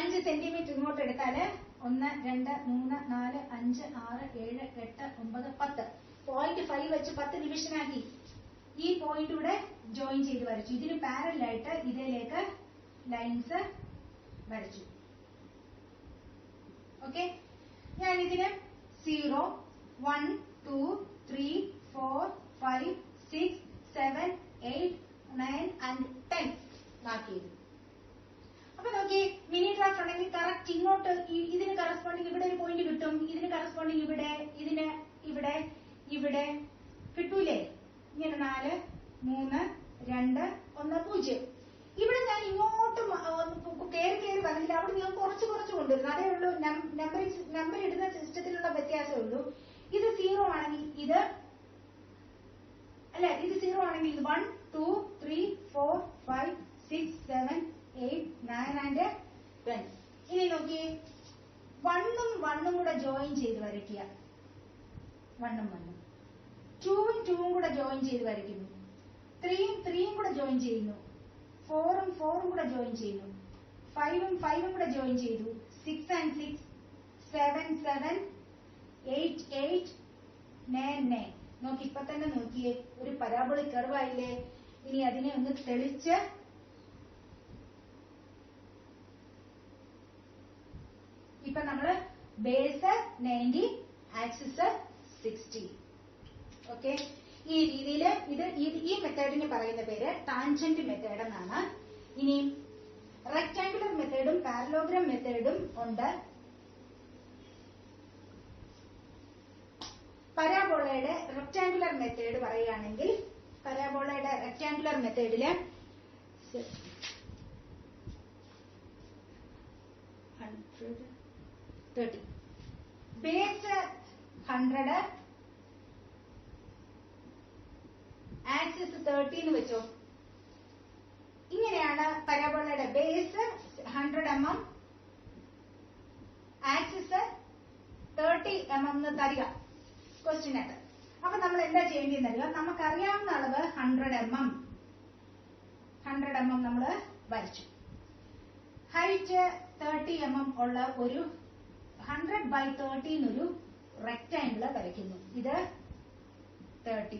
5 സെന്റിമീറ്റർ ഇങ്ങോട്ട് എടുത്താല് 1 2 3 4 5 6 7 8 9 10. 0.5 വെച്ച് 10 ഡിവിഷൻ ആക്കി. ഈ പോയിന്റ് കൂടെ ജോയിൻ ചെയ്ത് വരച്ചു. ഇതിന് പാരലായിട്ട് ഇതിലേക്ക് ലൈൻസ് വരച്ചു. ഓക്കെ, ഞാൻ ഇതിന് 0 1 2 3 4 5 6 7 8 9 and 10 മാർക്ക് ചെയ്തു. അപ്പൊ നോക്കി, മിനി ഡ്രാഫ്റ്റ് ആണെങ്കിൽ കറക്റ്റ് ഇങ്ങോട്ട് ഇതിന് കറസ്പോണ്ടിങ് ഇവിടെ ഒരു പോയിന്റ് കിട്ടും. ഇതിന് കറസ്പോണ്ടിങ് ഇവിടെ, ഇതിന് ഇവിടെ കിട്ടൂലേ? ഇങ്ങനെ 4 3 2 1 0. ഇവിടെ ഞാൻ ഇങ്ങോട്ട് കയറി വന്നില്ല. അവിടെ നിങ്ങൾ കുറച്ച് കൊണ്ടുവരുന്നു. അതേ ഉള്ളൂ, നമ്പർ ഇടുന്ന സിസ്റ്റത്തിലുള്ള വ്യത്യാസമേ ഉള്ളൂ. ഇത് 0 ആണെങ്കിൽ ഇത് 0 ആണെങ്കിൽ ഇത് 1 2 3 4 5 6 7 8 9 and 10. ഇനി നോക്കിയേ, 1ഉം 1ഉം കൂടെ ജോയിൻ ചെയ്ത് വരയ്ക്കുക. 1ഉം 1ഉം 2ഉം 2ഉം കൂടെ ജോയിൻ ചെയ്ത് വരയ്ക്കുന്നു. 3ഉം 3ഉം കൂടെ ജോയിൻ ചെയ്യുന്നു. 4ഉം 4ഉം കൂടെ ജോയിൻ ചെയ്യുന്നു. 5ഉം 5ഉം കൂടെ ജോയിൻ ചെയ്തു. 6 and 6, 7 7, 8 8, 9 9. നോക്കി ഇപ്പൊ തന്നെ നോക്കിയേ, ഒരു പരാബോളിക് കർവ് ആയില്ലേ. ഇനി അതിനെ ഒന്ന് തെളിച്ച് ഇപ്പൊ നമ്മള് ബേസ് 90, ആക്സിസ് 60. ഓക്കെ, ഈ രീതിയിൽ ഈ മെത്തേഡിന് പറയുന്ന പേര് ടാൻജന്റ് മെത്തേഡ് എന്നാണ്. ഇനി റെക്ടാങ്കുലർ മെത്തേഡും പാരലോഗ്രാം മെത്തേഡും ഉണ്ട്. പരാബോളയുടെ റെക്ടാങ്കുലർ മെത്തേഡ് പറയുകയാണെങ്കിൽ, പരാബോളയുടെ റെക്ടാങ്കുലർ മെത്തേഡില് ബേസ് 100, ആക്സിസ് 30 എന്ന് വെച്ചോ. ഇങ്ങനെയാണ് പരാബോളയുടെ ബേസ് 100 mm, ആക്സിസ് 30 mm എന്ന് തരിക ക്വസ്റ്റ്യനകത്ത്. അപ്പൊ നമ്മൾ എന്താ ചെയ്യേണ്ടതെന്നറിയോ, നമുക്കറിയാവുന്ന അളവ് 100 mm നമ്മൾ വരച്ചു. ഹൈറ്റ് 30 mm ഉള്ള ഒരു 100/30 എന്നൊരു റെക്ടാങ്കിൾ വരയ്ക്കുന്നു. ഇത് 30,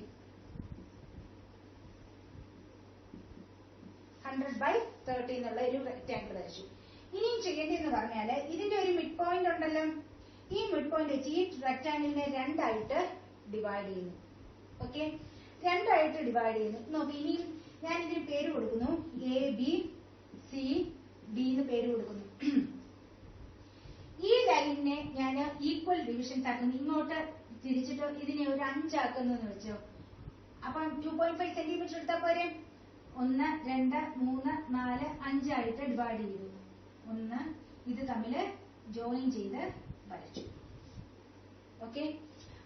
100/30 എന്നുള്ള ഒരു റെക്ടാങ്കിൾ വരച്ചു. ഇനിയും ചെയ്യേണ്ടതെന്ന് പറഞ്ഞാല് ഇതിന്റെ ഒരു മിഡ് പോയിന്റ് ഉണ്ടല്ലോ, ഈ മിഡ് പോയിന്റ് വെച്ച് ഈ റെക്ടാങ്കിളിനെ 2 ആയിട്ട് ഡിവൈഡ് ചെയ്യുന്നു. ഓക്കെ, 2 ആയിട്ട് ഡിവൈഡ് ചെയ്യുന്നു. നോക്കി, ഇനിയും ഞാൻ ഇതിന് പേര് കൊടുക്കുന്നു. ABCD എന്ന് പേര് കൊടുക്കുന്നു. ഈ ലൈനിനെ ഞാൻ ഈക്വൽ ഡിവിഷൻസ് ആക്കുന്നു. ഇങ്ങോട്ട് തിരിച്ചിട്ട് ഇതിനെ ഒരു 5 ആക്കുന്നു എന്ന് വെച്ചോ. അപ്പം 2.5 സെന്റിമീറ്റർ എടുത്താൽ പോരെ. 1 2 3 4 5 ആയിട്ട് ഡിവൈഡ് ചെയ്തു. 1 ഇത് തമ്മിൽ ജോയിൻ ചെയ്ത് വരച്ചു. ഓക്കെ,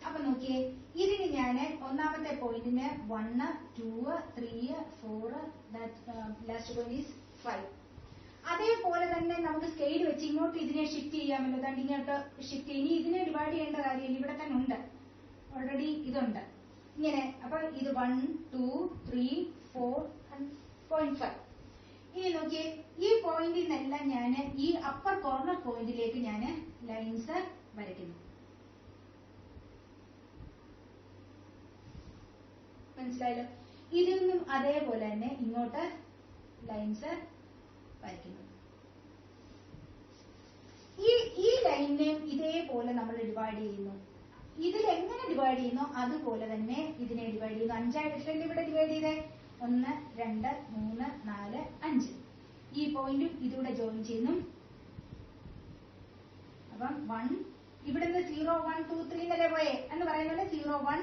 അപ്പൊ നോക്കിയേ, ഇതിന് ഞാൻ ഒന്നാമത്തെ പോയിന്റിന് 1 2 3 4, ലാസ്റ്റ് പോയിന്റ് ഈസ് 5. അതേപോലെ തന്നെ നമുക്ക് സ്കെയിൽ വെച്ച് ഇങ്ങോട്ട് ഇതിനെ ഷിഫ്റ്റ് ചെയ്യാമല്ലോ. ദാണ്ട് ഇങ്ങോട്ട് ഷിഫ്റ്റ് ചെയ്യും. ഇനി ഇതിനെ ഡിവൈഡ് ചെയ്യേണ്ട കാര്യമില്ല, ഇവിടെ തന്നെ ഉണ്ട്, ഓൾറെഡി ഇതുണ്ട്. ഇങ്ങനെ, അപ്പൊ ഇത് 1 2 3 4.5. ഇനി നോക്കിയേ, ഈ പോയിന്റിൽ നിന്നെല്ലാം ഞാൻ ഈ അപ്പർ കോർണർ പോയിന്റിലേക്ക് ഞാൻ ലൈൻസ് വരയ്ക്കുന്നു. മനസ്സിലായല്ലോ? ഇതിൽ നിന്നും അതേപോലെ തന്നെ ഇങ്ങോട്ട് ലൈൻസ് വരയ്ക്കുന്നു. ഈ ലൈനിനെയും ഇതേപോലെ നമ്മൾ ഡിവൈഡ് ചെയ്യുന്നു. ഇതിൽ എങ്ങനെ ഡിവൈഡ് ചെയ്യുന്നു അതുപോലെ തന്നെ ഇതിനെ ഡിവൈഡ് ചെയ്യുന്നു. 5 ആയിട്ടല്ലേ ഇവിടെ ഡിവൈഡ് ചെയ്തേ. 1 2 3 4 5. ഈ പോയിന്റും ഇതിലൂടെ ജോയിൻ ചെയ്യുന്നു. അപ്പം 1 ഇവിടുന്ന് 0 1 2 3 എന്നല്ലേ പോയേ എന്ന് പറയുന്നത്. 0 1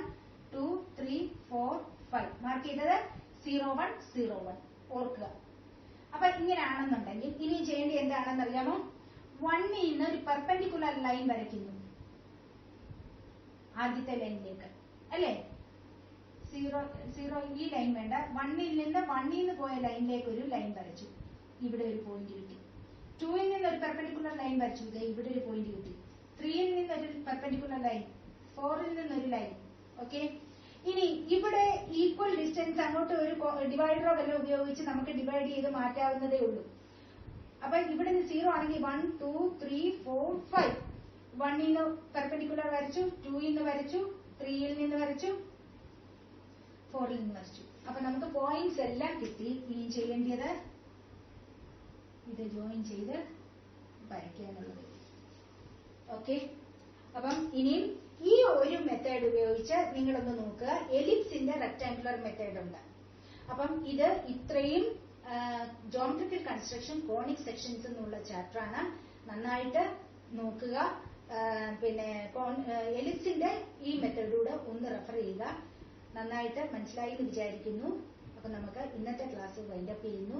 2 3 4 5 മാർക്ക് ചെയ്തത് 0 1 0 1 ഓർക്കുക. അപ്പൊ ഇങ്ങനെയാണെന്നുണ്ടെങ്കിൽ ഇനി ചെയ്യേണ്ടത് എന്താണെന്ന് അറിയാമോ? 1 നിന്ന് ഒരു പെർപെൻഡിക്കുലർ ലൈൻ വരയ്ക്കുന്നു ആദ്യത്തെ ലൈനിലേക്ക്, അല്ലേ? 0 ഈ ലൈൻ വേണ്ട. 1ൽ നിന്ന് പോയ ലൈനിലേക്ക് ഒരു ലൈൻ വരച്ചു. ഇവിടെ ഒരു പോയിന്റ് കിട്ടി. 2ൽ നിന്ന് ഒരു പെർപെൻഡിക്കുലർ ലൈൻ വരച്ചു. ഇവിടെ ഒരു പോയിന്റ് കിട്ടി. 3ൽ നിന്ന് ഒരു പെർപെൻഡിക്കുലർ ലൈൻ, 4ൽ നിന്നൊരു ലൈൻ. ഓക്കെ, ഇനി ഇവിടെ ഈക്വൽ ഡിസ്റ്റൻസ് അങ്ങോട്ട് ഒരു ഡിവൈഡറോ വല്ല ഉപയോഗിച്ച് നമുക്ക് ഡിവൈഡ് ചെയ്ത് മാറ്റാവുന്നതേ ഉള്ളൂ. അപ്പൊ ഇവിടെ നിന്ന് 0 ആണെങ്കിൽ 1 2 3 4 5. 1ൽ നിന്ന് പെർപെൻഡിക്കുലർ വരച്ചു, 2ൽ നിന്ന് വരച്ചു, 3ൽ നിന്ന് വരച്ചു, 4ൽ നിന്ന് വരച്ചു. അപ്പൊ നമുക്ക് പോയിന്റ്സ് എല്ലാം കിട്ടി. ഇനി ചെയ്യേണ്ടത് ഇത് ജോയിൻ ചെയ്ത് വരയ്ക്കുക എന്നുള്ളത്. ഓക്കെ, അപ്പം ഇനിയും ഈ ഒരു മെത്തേഡ് ഉപയോഗിച്ച് നിങ്ങളൊന്ന് നോക്കുക. എലിപ്സിന്റെ റെക്ടാങ്കുലർ മെത്തേഡ് ഉണ്ട്. അപ്പം ഇത് ഇത്രയും ജോമെട്രിക്കൽ കൺസ്ട്രക്ഷൻ കോണിക് സെക്ഷൻസ് എന്നുള്ള ചാപ്റ്ററാണ്. നന്നായിട്ട് നോക്കുക. പിന്നെ എലിപ്സിന്റെ ഈ മെത്തേഡിലൂടെ ഒന്ന് റെഫർ ചെയ്യുക. നന്നായിട്ട് മനസ്സിലായി എന്ന് വിചാരിക്കുന്നു. അപ്പൊ നമുക്ക് ഇന്നത്തെ ക്ലാസ് വൈൻഡപ്പ് ചെയ്യുന്നു.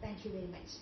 Thank you very much.